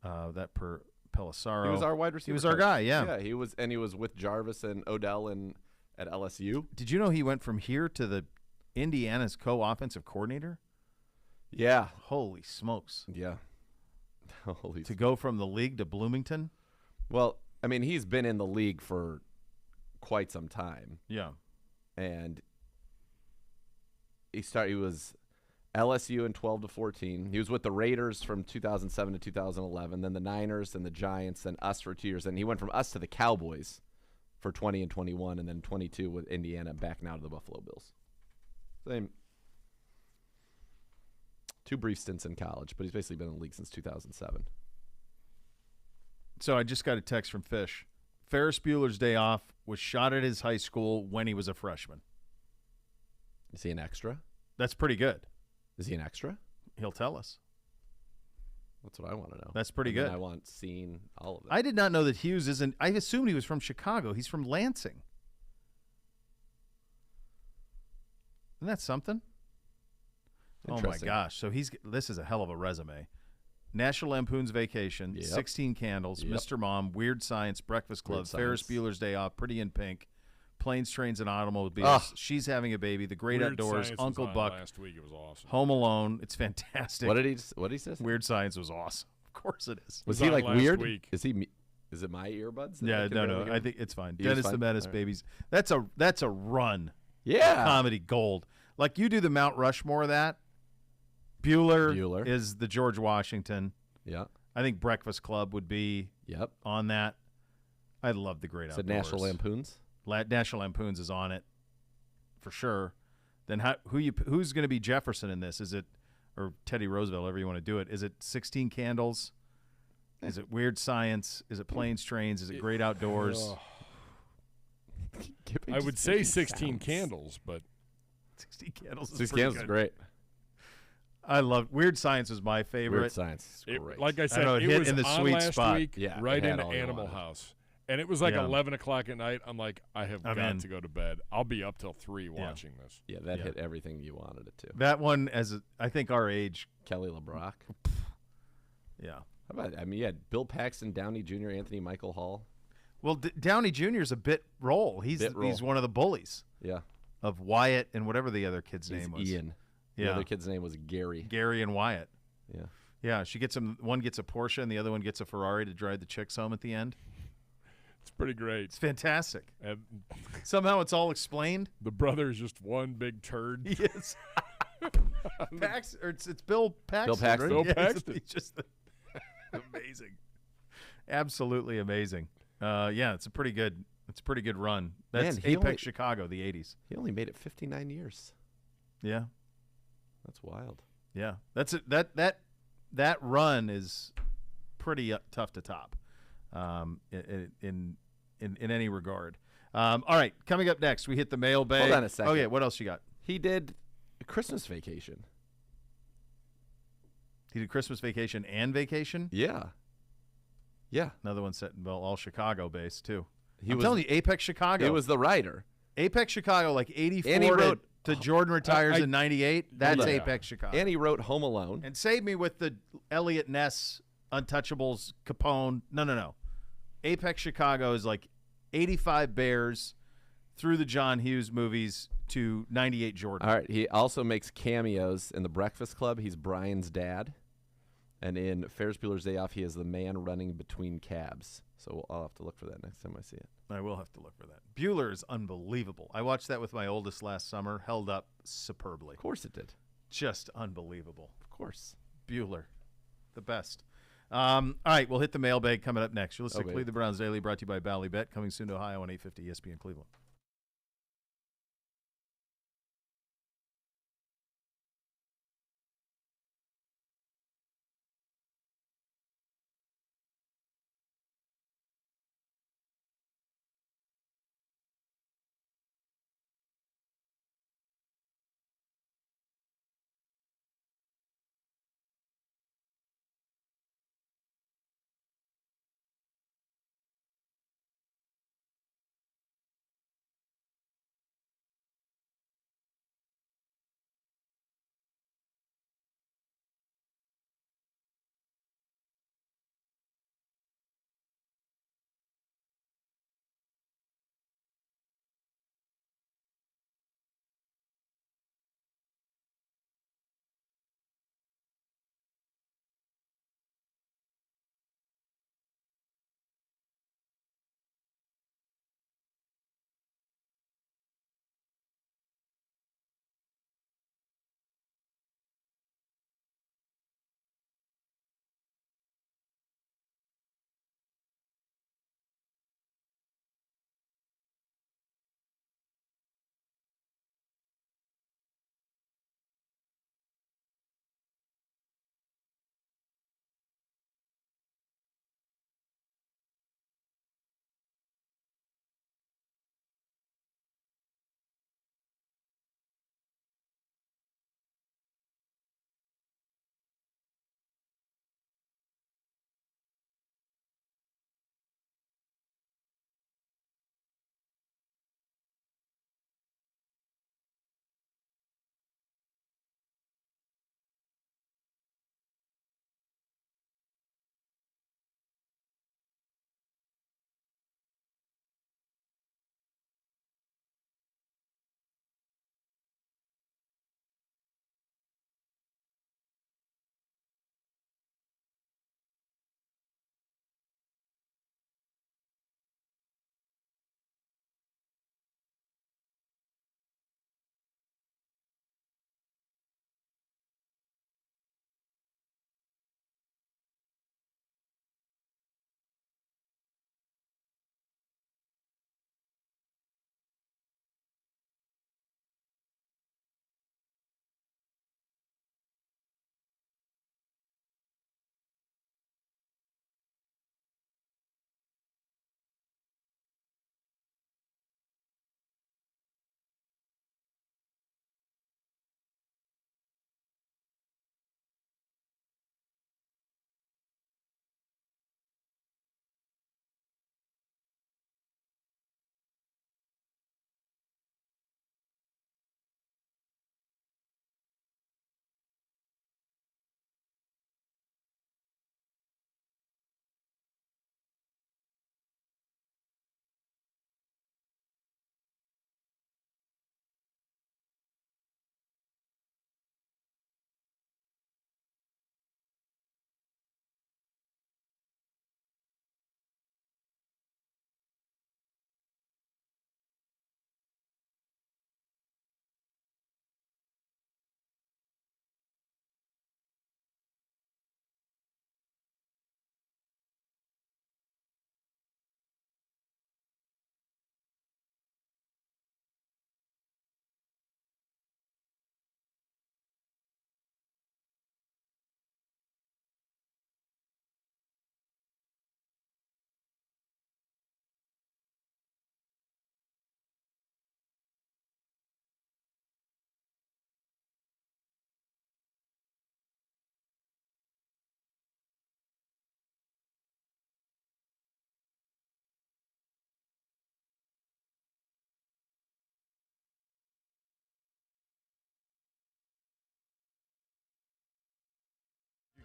that per Pelissaro. He was our wide receiver He was coach. our guy, yeah. Yeah, he was with Jarvis and Odell at LSU. Did you know he went from here to the Indiana's co-offensive coordinator? Yeah. Holy smokes. Yeah. To go from the league to Bloomington? Well, I mean, he's been in the league for quite some time. Yeah. And he was LSU in 12 to 14. He was with the Raiders from 2007 to 2011, then the Niners and the Giants, and us for 2 years. And he went from us to the Cowboys for 20 and 21, and then 22 with Indiana, back now to the Buffalo Bills. Same. 2 brief stints in college, but he's basically been in the league since 2007. So I just got a text from Fish. Ferris Bueller's Day Off was shot at his high school when he was a freshman. Is he an extra? That's pretty good. Is he an extra? He'll tell us. That's what I want to know. That's pretty And then good. I want seen all of it. I did not know that Hughes isn't. I assumed he was from Chicago. He's from Lansing. Isn't that something? Oh my gosh! So this is a hell of a resume. National Lampoon's Vacation, 16 Candles, Mr. Mom, Weird Science, Breakfast Club, Ferris Bueller's Day Off, Pretty in Pink, Planes, Trains, and Automobiles, She's Having a Baby, The Great Weird Outdoors, Science Uncle was on Buck, last week. It was awesome. Home Alone. It's fantastic. What did he say? Weird Science was awesome. Of course it is. Was It he on like last weird? week. Is it my earbuds? that Yeah, I can no. barely hear I him? think it's fine. He was Dennis the fine? Menace, All right. Babies. That's a run. Yeah. Comedy gold. Like you do the Mount Rushmore of that. Bueller is the George Washington. Yeah. I think Breakfast Club would be on that. I love the Great Outdoors. National Lampoons? National Lampoons is on it for sure. Then who's going to be Jefferson in this? Is it or Teddy Roosevelt, however you want to do it? Is it 16 Candles? Is it Weird Science? Is it Planes, Trains? Is it Great Outdoors? I would say 16 Candles, but 16 Candles is 16 pretty Candles is good. great. I love Weird Science was my favorite. Weird Science is great. Like I said, know, it it hit was in the on sweet last spot. week, Yeah, right it had into all you Animal wanted. House. And it was like Yeah. 11 o'clock at night. I'm like, I have I'm got in. to go to bed. I'll be up till 3 watching this. Yeah, that hit everything you wanted it to. That one, I think our age. Kelly LeBrock. Yeah. How about, you had Bill Paxton, Downey Jr., Anthony Michael Hall. Well, Downey Jr. is a bit role. He's one of the bullies. Yeah. Of Wyatt and whatever the other kid's name was. Ian. Yeah. The other kid's name was Gary. Gary and Wyatt. Yeah. Yeah, she gets him. One gets a Porsche, and the other one gets a Ferrari to drive the chicks home at the end. It's pretty great. It's fantastic. And somehow it's all explained. The brother is just one big turd. He is. It's Bill Paxton. Bill Paxton. Right? Bill Paxton. He's just amazing. Absolutely amazing. It's a pretty good. It's a pretty good run. That's Apex Chicago, the '80s. He only made it 59 years. Yeah. That's wild. Yeah, that's it. That run is pretty tough to top, in any regard. All right, coming up next, we hit the mailbag. Hold on a second. Oh yeah, what else you got? He did a Christmas Vacation. He did Christmas Vacation and Vacation. Yeah. Yeah. Another one set all Chicago based too. I'm I'm telling you, Apex Chicago. He was the writer. Apex Chicago, like 84 And he wrote to Jordan retires in 98. That's Hold on. Apex Chicago. And he wrote Home Alone. And save me with the Elliot Ness, Untouchables, Capone. No. Apex Chicago is like 85 Bears through the John Hughes movies to 98 Jordan. All right. He also makes cameos in The Breakfast Club. He's Brian's dad. And in Ferris Bueller's Day Off, he is the man running between cabs. So I'll have to look for that next time I see it. I will have to look for that. Bueller is unbelievable. I watched that with my oldest last summer. Held up superbly. Of course it did. Just unbelievable. Of course. Bueller. The best. All right, we'll hit the mailbag coming up next. You're listening to baby. Cleveland Browns Daily, brought to you by Ballybet, coming soon to Ohio on 850 ESPN Cleveland.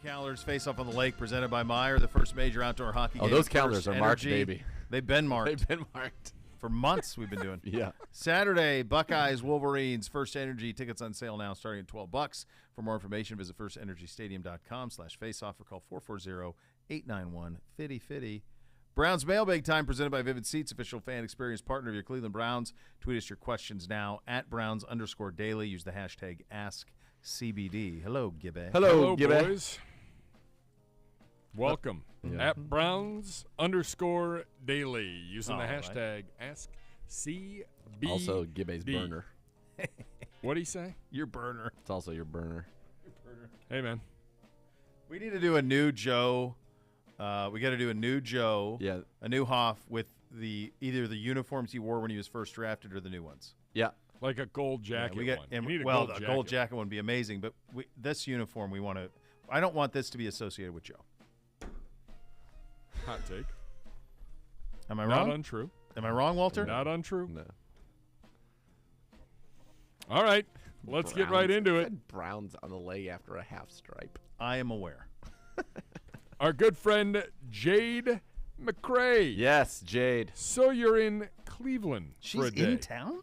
Calendars face off on the lake presented by Meyer, the first major outdoor hockey game. Oh, those calendars are marked, baby. They've been marked. They've been marked. For months we've been doing. Yeah. Saturday, Buckeyes, Wolverines, First Energy. Tickets on sale now starting at $12. For more information, visit firstenergystadium.com/faceoff or call 440-891-5050. Browns mailbag time presented by Vivid Seats, official fan experience partner of your Cleveland Browns. Tweet us your questions now at Browns_daily. Use the hashtag AskCBD. Hello, Gibby. Hello, Gibby. boys. Welcome at Browns_daily using the hashtag AskCBD. Also, Gibby's burner. What'd he say? Your burner. It's also your burner. Hey, man. We need to do a new Joe. We got to do a new Joe. Yeah. A new Hoff with either the uniforms he wore when he was first drafted or the new ones. Yeah. Like a gold jacket we got, one. And, We need a well, gold a gold jacket one would be amazing, but this uniform we want to. I don't want this to be associated with Joe. Hot take. Am I Not wrong? untrue. Am I wrong, Walter? Not untrue. No. All right. Let's get right into it. Said Browns on the leg after a half stripe. I am aware. Our good friend Jade McCrae. Yes, Jade. So you're in Cleveland for She's a day. in town?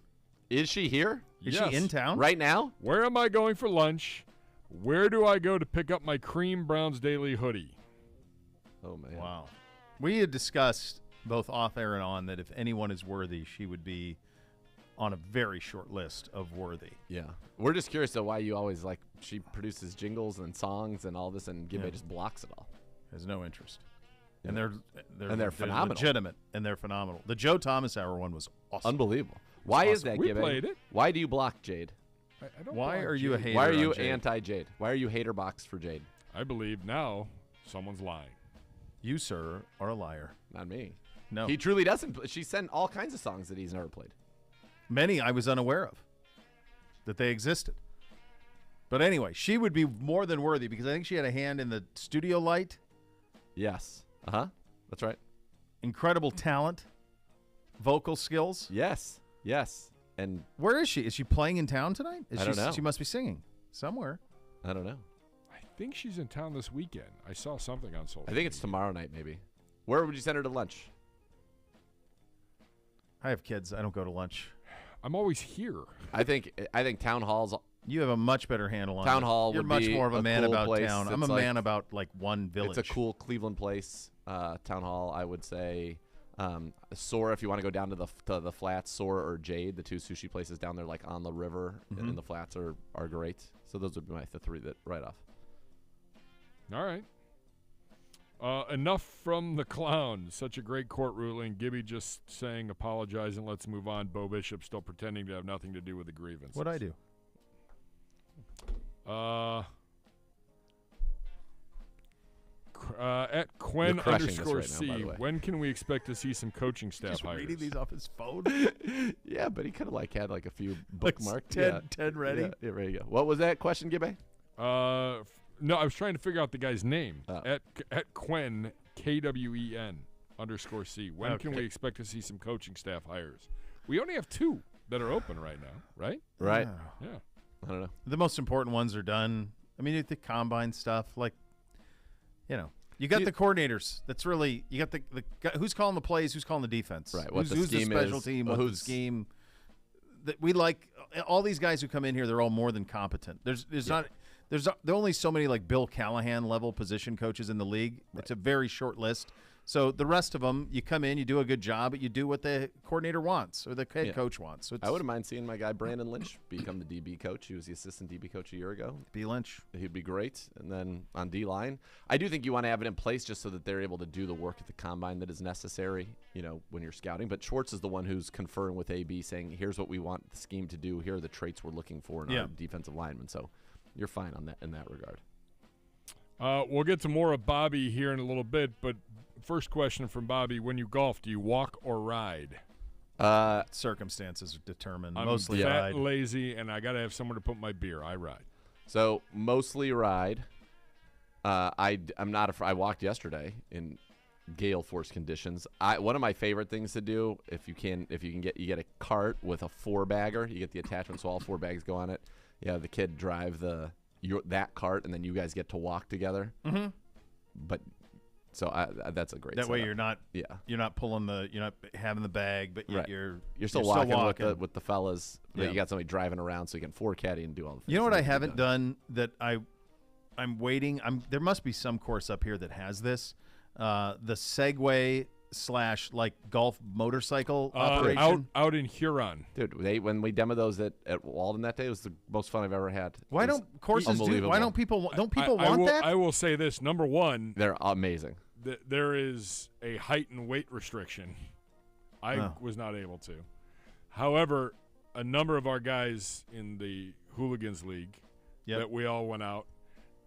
Is she here? Is Yes. she in town? Right now? Where am I going for lunch? Where do I go to pick up my Cream Browns Daily hoodie? Oh, man. Wow. We had discussed both off air and on that if anyone is worthy, she would be on a very short list of worthy. Yeah. We're just curious, though, why you always, she produces jingles and songs and all this, and Gibby just blocks it all. Has no interest. Yeah. And they're phenomenal. Legitimate, and they're phenomenal. The Joe Thomas Hour one was awesome. Unbelievable. Why is that, We Gibby? played it. Why do you block Jade? I don't Why block are you a Jade. hater? Why are you on Jade? anti-Jade? Why are you hater box for Jade? I believe now someone's lying. You, sir, are a liar. Not me. No. He truly doesn't. She sent all kinds of songs that he's never played. Many I was unaware of that they existed. But anyway, she would be more than worthy because I think she had a hand in the studio light. Yes. Uh-huh. That's right. Incredible talent, vocal skills. Yes. Yes. And Where is she? Is she playing in town tonight? I don't know. She must be singing somewhere. I don't know. I think she's in town this weekend. I saw something on social. I think it's tomorrow night, maybe. Where would you send her to lunch? I have kids. I don't go to lunch. I'm always here. I think Town Hall's You have a much better handle on Town it. Hall You're would much be more of a a man cool about place. town. I'm a It's man about one village. It's a cool Cleveland place. Town Hall, I would say. Sora, if you want to go down to the flats, Sora or Jade, the two sushi places down there, like on the river in the flats, are great. So those would be the three that right off. All right. Enough from the clown. Such a great court ruling. Gibby just saying apologize and let's move on. Bo Bishop still pretending to have nothing to do with the grievance. What'd I do? At Quen You're crushing this _C, right now, by the way. when can we expect to see some coaching staff Just hires? reading these off his phone. Yeah, but he could have had a few Like bookmarked. 10 ready. Yeah, there you go. What was that question, Gibby? No, I was trying to figure out the guy's name. Oh. At Quen KWEN _C. When can Okay. we expect to see some coaching staff hires? We only have 2 that are open right now, right? Right. Yeah. I don't know. The most important ones are done. I mean, the combine stuff, you got the coordinators. That's really you got the guy, who's calling the plays, who's calling the defense, Right, what Who's the scheme the special is, team, what's the who's- scheme. That we like all these guys who come in here. They're all more than competent. There's only so many like Bill Callahan level position coaches in the league. Right. It's a very short list. So the rest of them, you come in, you do a good job, but you do what the coordinator wants or the head coach wants. So I wouldn't mind seeing my guy Brandon Lynch become the DB coach. He was the assistant DB coach a year ago. B. Lynch. He'd be great. And then on D-line, I do think you want to have it in place just so that they're able to do the work at the combine that is necessary, when you're scouting. But Schwartz is the one who's conferring with AB saying, here's what we want the scheme to do. Here are the traits we're looking for in our defensive linemen. So you're fine on that in that regard. We'll get to more of Bobby here in a little bit, but first question from Bobby: when you golf, do you walk or ride? Circumstances determine. I'm Mostly fat, ride. lazy, and I gotta have somewhere to put my beer. I ride. So mostly ride. I'm not. I walked yesterday in gale force conditions. One of my favorite things to do, if you can get a cart with a 4-bagger. You get the attachment, so all 4 bags go on it. Yeah, the kid drive the that cart, and then you guys get to walk together. Mm-hmm. But so that's a great. That way setup. you're not you're not having the bag, but Right. you're still walking with the fellas. But Yeah. you got somebody driving around, so you can caddy and do all the things. You know what that I need to be haven't done that I'm waiting. There must be some course up here that has this. The Segway / like golf motorcycle operation. out in Huron. Dude, when we demoed those at Walden that day, it was the most fun I've ever had. Why It was don't courses do? unbelievable. Why don't people want I will, that? I will say this. Number one, They're amazing. there is a height and weight restriction. I was not able to. However, a number of our guys in the Hooligans League that we all went out,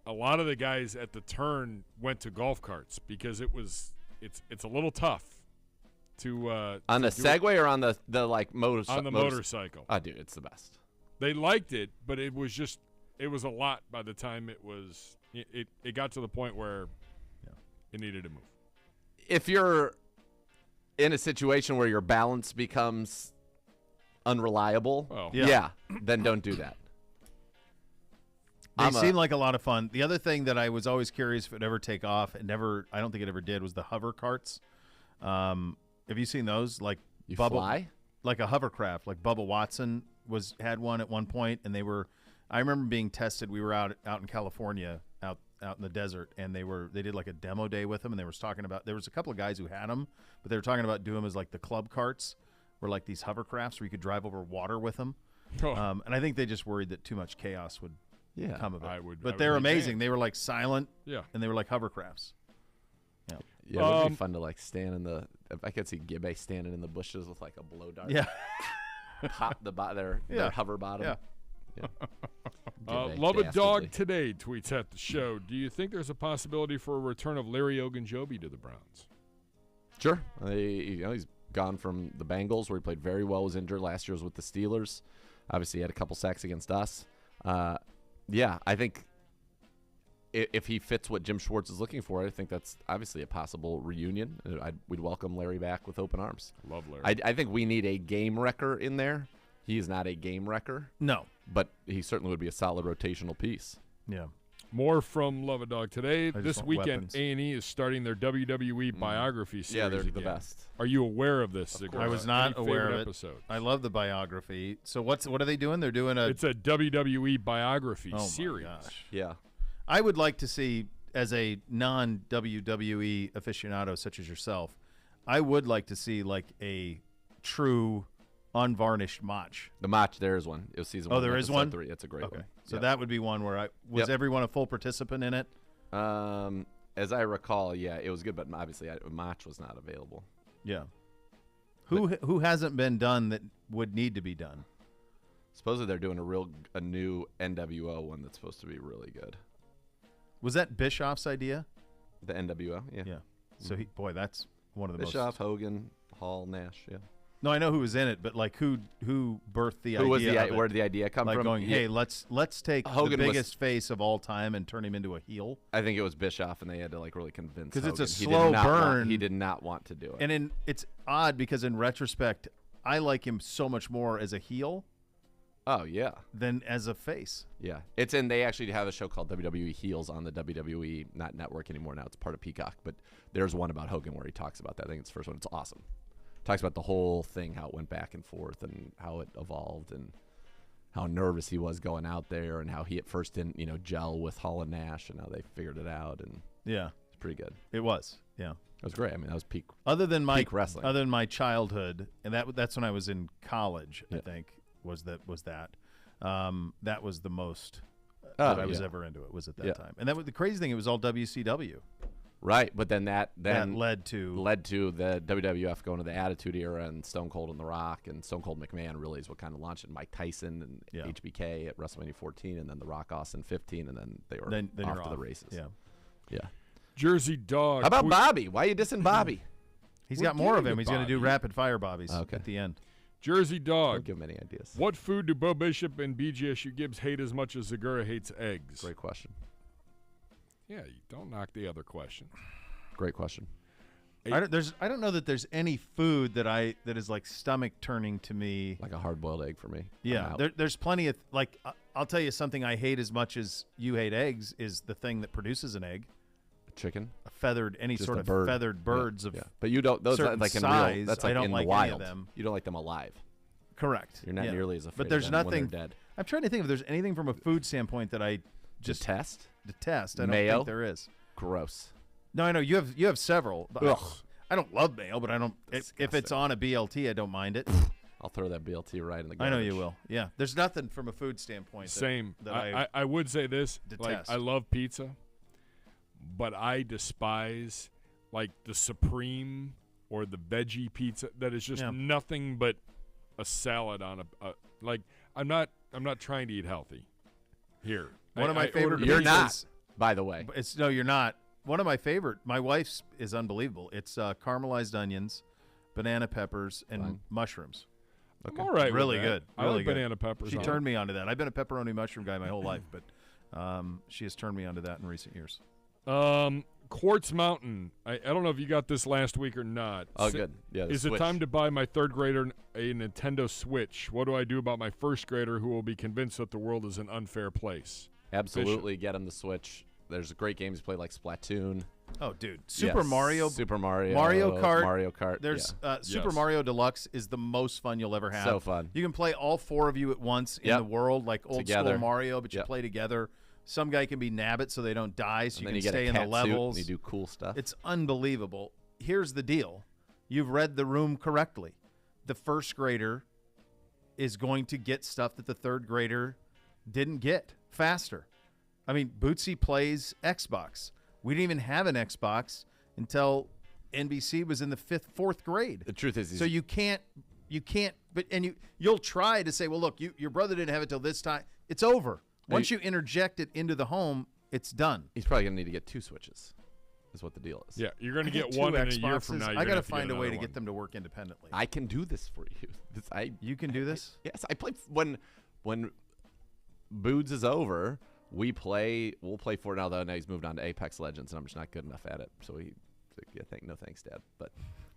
a lot of the guys at the turn went to golf carts because it's a little tough to on the Segway or on the like motorcycle. On the motorcycle. Oh, dude, it's the best. They liked it, but it was a lot by the time it got to the point where it needed to move. If you're in a situation where your balance becomes unreliable, then don't do that. They seem like a lot of fun. The other thing that I was always curious if it would ever take off, I don't think it ever did, was the hover carts. Have you seen those? Like you Bubba, fly? Like a hovercraft. Like Bubba Watson had one at one point, and I remember being tested. We were out in California, out in the desert, and they did like a demo day with them, and they were talking about, there was a couple of guys who had them, but they were talking about doing them as like the club carts, were like these hovercrafts where you could drive over water with them. And I think they just worried that too much chaos would come of it. But they're amazing. They were like silent, and they were like hovercrafts. Yeah, it would be fun to like stand in the. If I could see Gibbe standing in the bushes with like a blow dart. Yeah, pop their hover bottom. Yeah. Love a Dog Today tweets at the show. Do you think there's a possibility for a return of Larry Ogunjobi to the Browns? Sure. He's gone from the Bengals, where he played very well, was injured last year, was with the Steelers. Obviously, he had a couple sacks against us. I think if he fits what Jim Schwartz is looking for, I think that's obviously a possible reunion. We'd welcome Larry back with open arms. Love Larry. I think we need a game wrecker in there. He is not a game wrecker. No. But he certainly would be a solid rotational piece. Yeah. More from Love a Dog Today. This weekend, weapons. A&E is starting their WWE biography series. Yeah, they're again. the best. Are you aware of this? I was not Any aware favorite of it. episodes? I love the biography. So what are they doing? They're doing It's a WWE biography series. My gosh. Yeah. I would like to see, as a non-WWE aficionado such as yourself, I would like to see like a true unvarnished match. The match, there is one. It was season 1. Oh, there is one? 3. It's a great one. So that would be one where was everyone a full participant in it? As I recall, it was good, but obviously a match was not available. Yeah. Who hasn't been done that would need to be done? Supposedly they're doing a new NWO one that's supposed to be really good. Was that Bischoff's idea? The NWO, yeah. Yeah. So that's one of the Bischoff, Hogan, Hall, Nash, yeah. No, I know who was in it, but like who birthed the idea? Who was where did the idea come from? Like going, hey, let's take Hogan the biggest face of all time and turn him into a heel. I think it was Bischoff, and they had to like really convince. Because it's a Hogan. slow burn. He did not want to do it. And it's odd because in retrospect, I like him so much more as a heel. Oh yeah. Than as a face. Yeah, they actually have a show called WWE Heels on the WWE not network anymore now. It's part of Peacock, but there's one about Hogan where he talks about that. I think it's the first one. It's awesome. Talks about the whole thing, how it went back and forth, and how it evolved, and how nervous he was going out there, and how he at first didn't, gel with Hall and Nash, and how they figured it out, and it's pretty good. It was, yeah, it was great. I mean, that was peak. Peak wrestling. Other than my childhood, and that's when I was in college. I think was that. That was the most that I was ever into it. Was at that time, and that was the crazy thing. It was all WCW. Right, but then that led to the WWF going to the Attitude Era and Stone Cold and The Rock, and Stone Cold McMahon really is what kind of launched it. Mike Tyson and HBK at WrestleMania 14, and then The Rock Austin 15, and then they were off to the races. Yeah. Jersey Dog. How about Bobby? Why are you dissing Bobby? He's got more of him. He's going to do rapid fire Bobbies at the end. Jersey Dog. Don't give him any ideas. What food do Bo Bishop and BGSU Gibbs hate as much as Segura hates eggs? Great question. Yeah, you don't knock the other question. Great question. I don't know that there's any food that is like stomach turning to me. Like a hard-boiled egg for me. Yeah, there's plenty of like. I'll tell you something I hate as much as you hate eggs is the thing that produces an egg. Chicken, any just sort of bird. feathered birds of. Yeah. But you don't. Those are like in size, real. That's like I don't in like the wild. any of them. You don't like them alive. Correct. You're not nearly as afraid. But there's of them nothing. when they're dead. I'm trying to think if there's anything from a food standpoint that I just detest. I don't Mayo? think there is. Gross. No, I know you have several. But Ugh. I don't love mayo, but I don't. If it's on a BLT, I don't mind it. I'll throw that BLT right in the I garbage. know you will. Yeah, there's nothing from a food standpoint. Same. That I would say this. detest. Like, I love pizza, but I despise like the supreme or the veggie pizza that is just nothing but a salad on a like. I'm not trying to eat healthy. Here, one of my favorite. You're pizzas, not, by the way. No, you're not. One of my favorite. My wife's is unbelievable. It's caramelized onions, banana peppers, and mushrooms. I'm all right. Really with that. good. I Really like good. banana peppers. She turned me onto that. I've been a pepperoni mushroom guy my whole life, but she has turned me onto that in recent years. Quartz Mountain. I don't know if you got this last week or not. Oh, good. Yeah. Is it time to buy my third grader a Nintendo Switch? What do I do about my first grader who will be convinced that the world is an unfair place? Absolutely, get him the Switch. There's great games to play like Splatoon. Oh, dude, Super Mario Mario Kart. There's Super Mario Deluxe is the most fun you'll ever have. So fun. You can play all four of you at once in the world, like old school Mario, but you play together. Some guy can be Nabbit so they don't die, so and you then can stay in the levels. And you do cool stuff. It's unbelievable. Here's the deal. You've read the room correctly. The first grader is going to get stuff that the third grader didn't get faster. I mean, Bootsy plays Xbox. We didn't even have an Xbox until NBC was in the fourth grade. The truth is, so you can't, but you'll try to say, well, look, your brother didn't have it till this time. It's over. Once you interject it into the home, it's done. He's probably going to need to get 2 Switches, is what the deal is. Yeah, you're going to get one in a year from now. I got to find a way to get them to work independently. I can do this for you. You can do this? Yes, I play when Boods is over. We'll play Fortnite, though. Now he's moved on to Apex Legends, and I'm just not good enough at it. So no thanks, Dad. But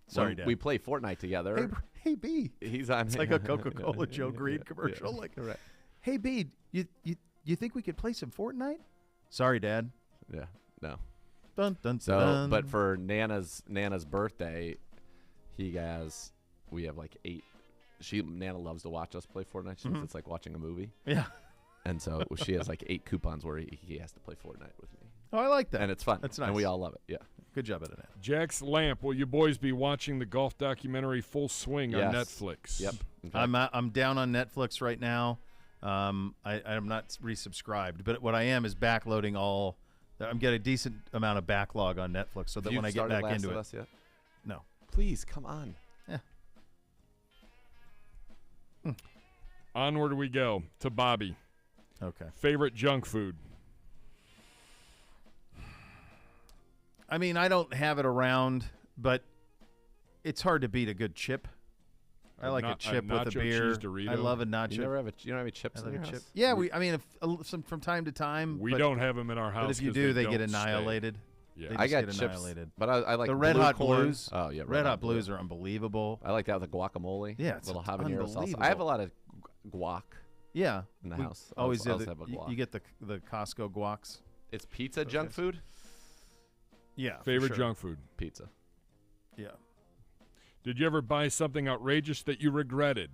sorry, Dad. We play Fortnite together. Hey, B. He's on. It's like a Coca-Cola Joe Green commercial. Yeah, like, correct. Hey, B, you think we could play some Fortnite? Sorry, Dad. Yeah, no. Dun, dun, so, dun. but for Nana's birthday, we have like 8. Nana loves to watch us play Fortnite. She thinks it's like watching a movie. Yeah. And so she has like 8 coupons where he has to play Fortnite with me. Oh, I like that. And it's fun. That's nice. And we all love it. Yeah. Good job at it. Jack's Lamp. Will you boys be watching the golf documentary Full Swing on Netflix? Yep. I'm down on Netflix right now. I'm not resubscribed, but what I am is backloading all. I'm getting a decent amount of backlog on Netflix, so that when I get back into it. Yet? No. Please come on. Yeah. Onward we go to Bobby. Okay. Favorite junk food? I mean, I don't have it around, but it's hard to beat a good chip. I like a chip with a beer. I love a nacho. You don't have any chips in your house? Yeah, from time to time. We don't have them in our house. But if you do, they get annihilated. Yeah. They I got get chips, annihilated. but I like the Red Hot corn. Blues. Oh yeah, Red Hot Blues are unbelievable. I like that with the guacamole. Yeah, it's little habanero salsa. unbelievable. I have a lot of guac. Yeah, in the house. Always have a guac. You get the Costco guacs. It's pizza junk food. Yeah. Favorite junk food? Pizza. Yeah. Did you ever buy something outrageous that you regretted?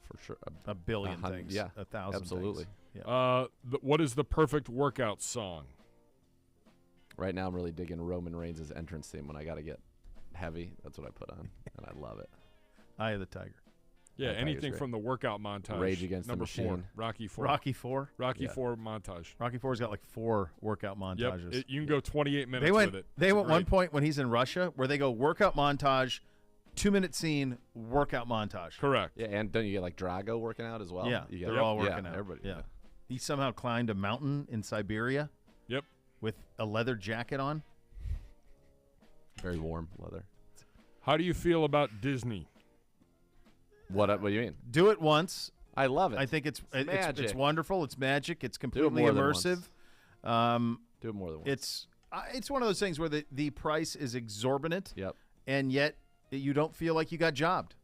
For sure. A billion things. Yeah. 1,000 Absolutely. Things. Yeah. What is the perfect workout song? Right now, I'm really digging Roman Reigns' entrance theme. When I got to get heavy, that's what I put on, and I love it. Eye of the Tiger. Yeah, anything from the workout montage. Rage Against the Machine. 4, Rocky 4. Rocky 4? Rocky 4 montage. Rocky 4's got like 4 workout montages. Yep, you can go 28 minutes with it. They went one point when he's in Russia where they go workout montage, 2-minute scene, workout montage. Correct. Yeah, and don't you get like Drago working out as well? Yeah, they're all working out. Everybody. Yeah. He somehow climbed a mountain in Siberia. Yep. With a leather jacket on. Very warm leather. How do you feel about Disney? What do you mean? Do it once. I love it. I think it's magic. It's wonderful. It's magic. It's completely Do it more immersive. Do it more than once. It's one of those things where the price is exorbitant. Yep. And yet you don't feel like you got jobbed.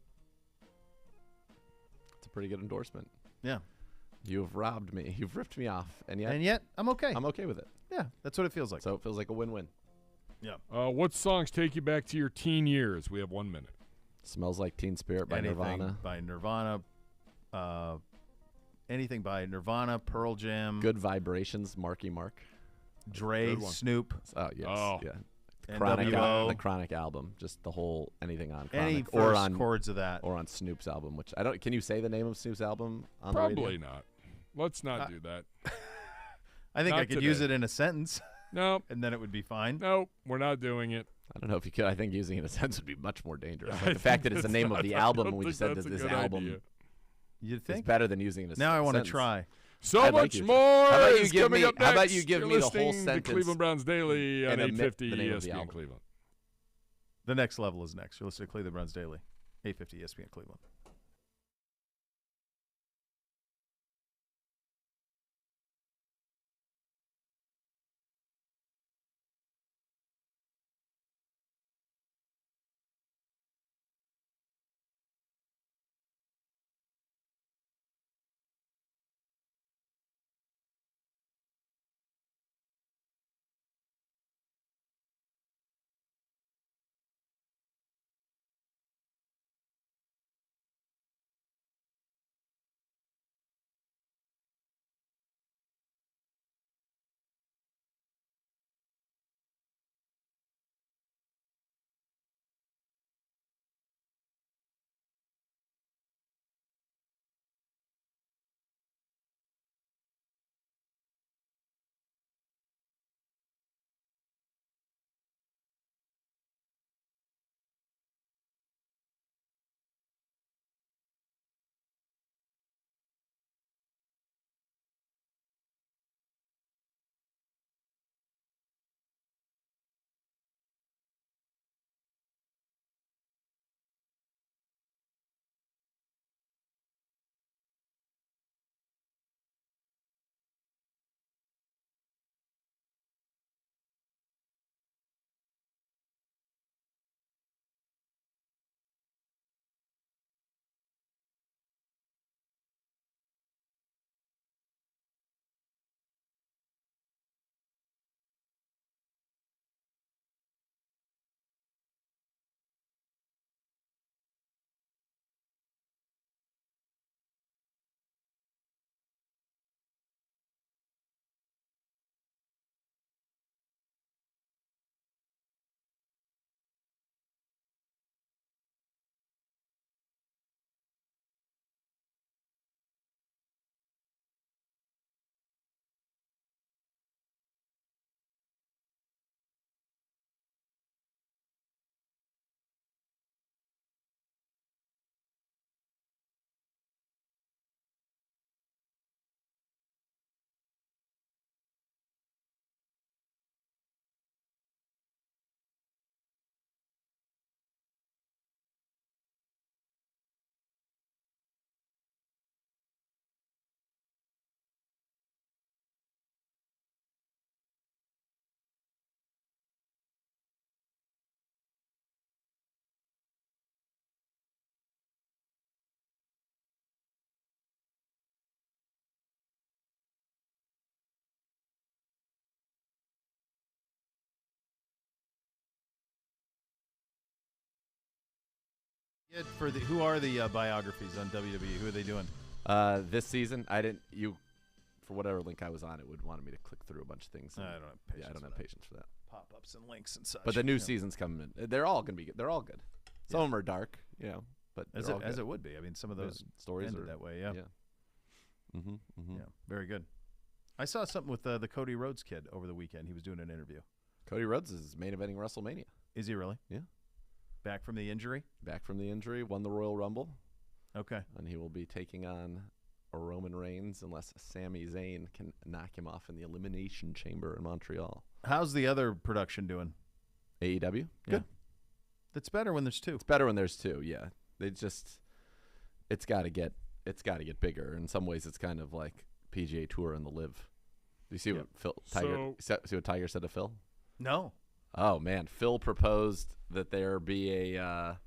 It's a pretty good endorsement. Yeah. You've robbed me. You've ripped me off. And yet I'm okay. I'm okay with it. Yeah, that's what it feels like. So it feels like a win-win. Yeah. What songs take you back to your teen years? We have 1 minute. Smells Like Teen Spirit by Anything Nirvana. by Nirvana. Anything by Nirvana, Pearl Jam. Good Vibrations, Marky Mark. Dre, Snoop. Oh, yes. Oh. Yeah. NWO. The Chronic album. Just the whole anything on Any Chronic. first or on chords of that. Or on Snoop's album, which I don't. Can you say the name of Snoop's album on Probably the radio? not. Let's not do that. I think Not I could use today. it in a sentence. No. And then it would be fine. No, we're not doing it. I don't know if you could. I think using it in a sentence would be much more dangerous. Like the fact that it's the name of the album, and we just said that this album You'd think? is better than using it in a Now I want to sentence. try. So I'd like much you to. more How about you is give coming me- up how about next. you give You're me the whole listening to sentence Cleveland Browns Daily on and omit 850 the name of the ESPN album. Cleveland. The next level is next. You're listening to Cleveland Browns Daily, 850 ESPN Cleveland. Who are the biographies on WWE? Who are they doing? This season, for whatever link I was on, it would wanted me to click through a bunch of things. I don't have patience. I don't have patience for that. Pop-ups and links and such. But the new season's coming in. They're all gonna be good. They're all good. Some of them are dark, but as it would be. I mean, some of those stories ended are that way. Yeah. Yeah. Very good. I saw something with the Cody Rhodes kid over the weekend. He was doing an interview. Cody Rhodes is main eventing WrestleMania. Is he really? Yeah. Back from the injury? Back from the injury, won the Royal Rumble. Okay. And he will be taking on a Roman Reigns unless Sami Zayn can knock him off in the Elimination Chamber in Montreal. How's the other production doing? AEW? Yeah. Good. It's better when there's two. It's better when there's two, yeah. It's got to get bigger. In some ways, it's kind of like PGA Tour and the Live. Do you see what see what Tiger said to Phil? No. Oh man, Phil proposed that there be a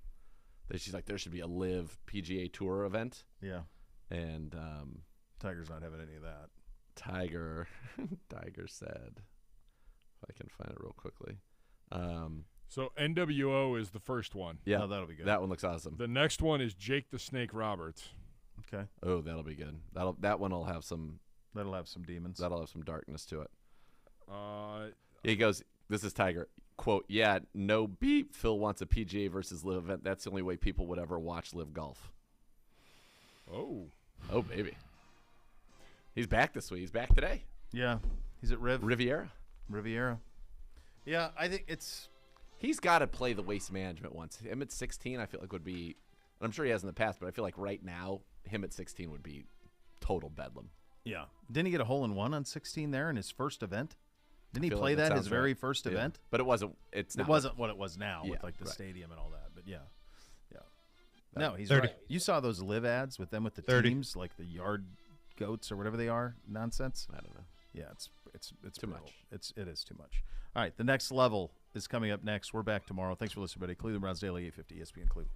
that she's like there should be a live PGA Tour event. Yeah. And Tiger's not having any of that. Tiger said, if I can find it real quickly. So NWO is the first one. Yeah, Oh, that'll be good. That one looks awesome. The next one is Jake the Snake Roberts. Okay. Oh, that'll be good. That one will have some. That'll have some demons. That'll have some darkness to it. He goes. This is Tiger. Quote, yeah, no beep. Phil wants a PGA versus live event. That's the only way people would ever watch live golf. Oh, baby. He's back this week. He's back today. Yeah. He's at Riviera. Yeah, I think it's. He's got to play the waste management once. Him at 16, I feel like would be. And I'm sure he has in the past, but I feel like right now, him at 16 would be total bedlam. Yeah. Didn't he get a hole-in-one on 16 there in his first event? Didn't he play like that his sounds very right. first Yeah. event? But it wasn't. It wasn't what it was now Yeah, with like the right. stadium and all that. But yeah. No, he's 30. right. You saw those live ads with them with the 30. teams, like the yard goats or whatever they are. Nonsense. I don't know. Yeah, it's Too brutal. much. It is too much. All right, the next level is coming up next. We're back tomorrow. Thanks for listening, everybody. Cleveland Browns Daily 850 ESPN Cleveland.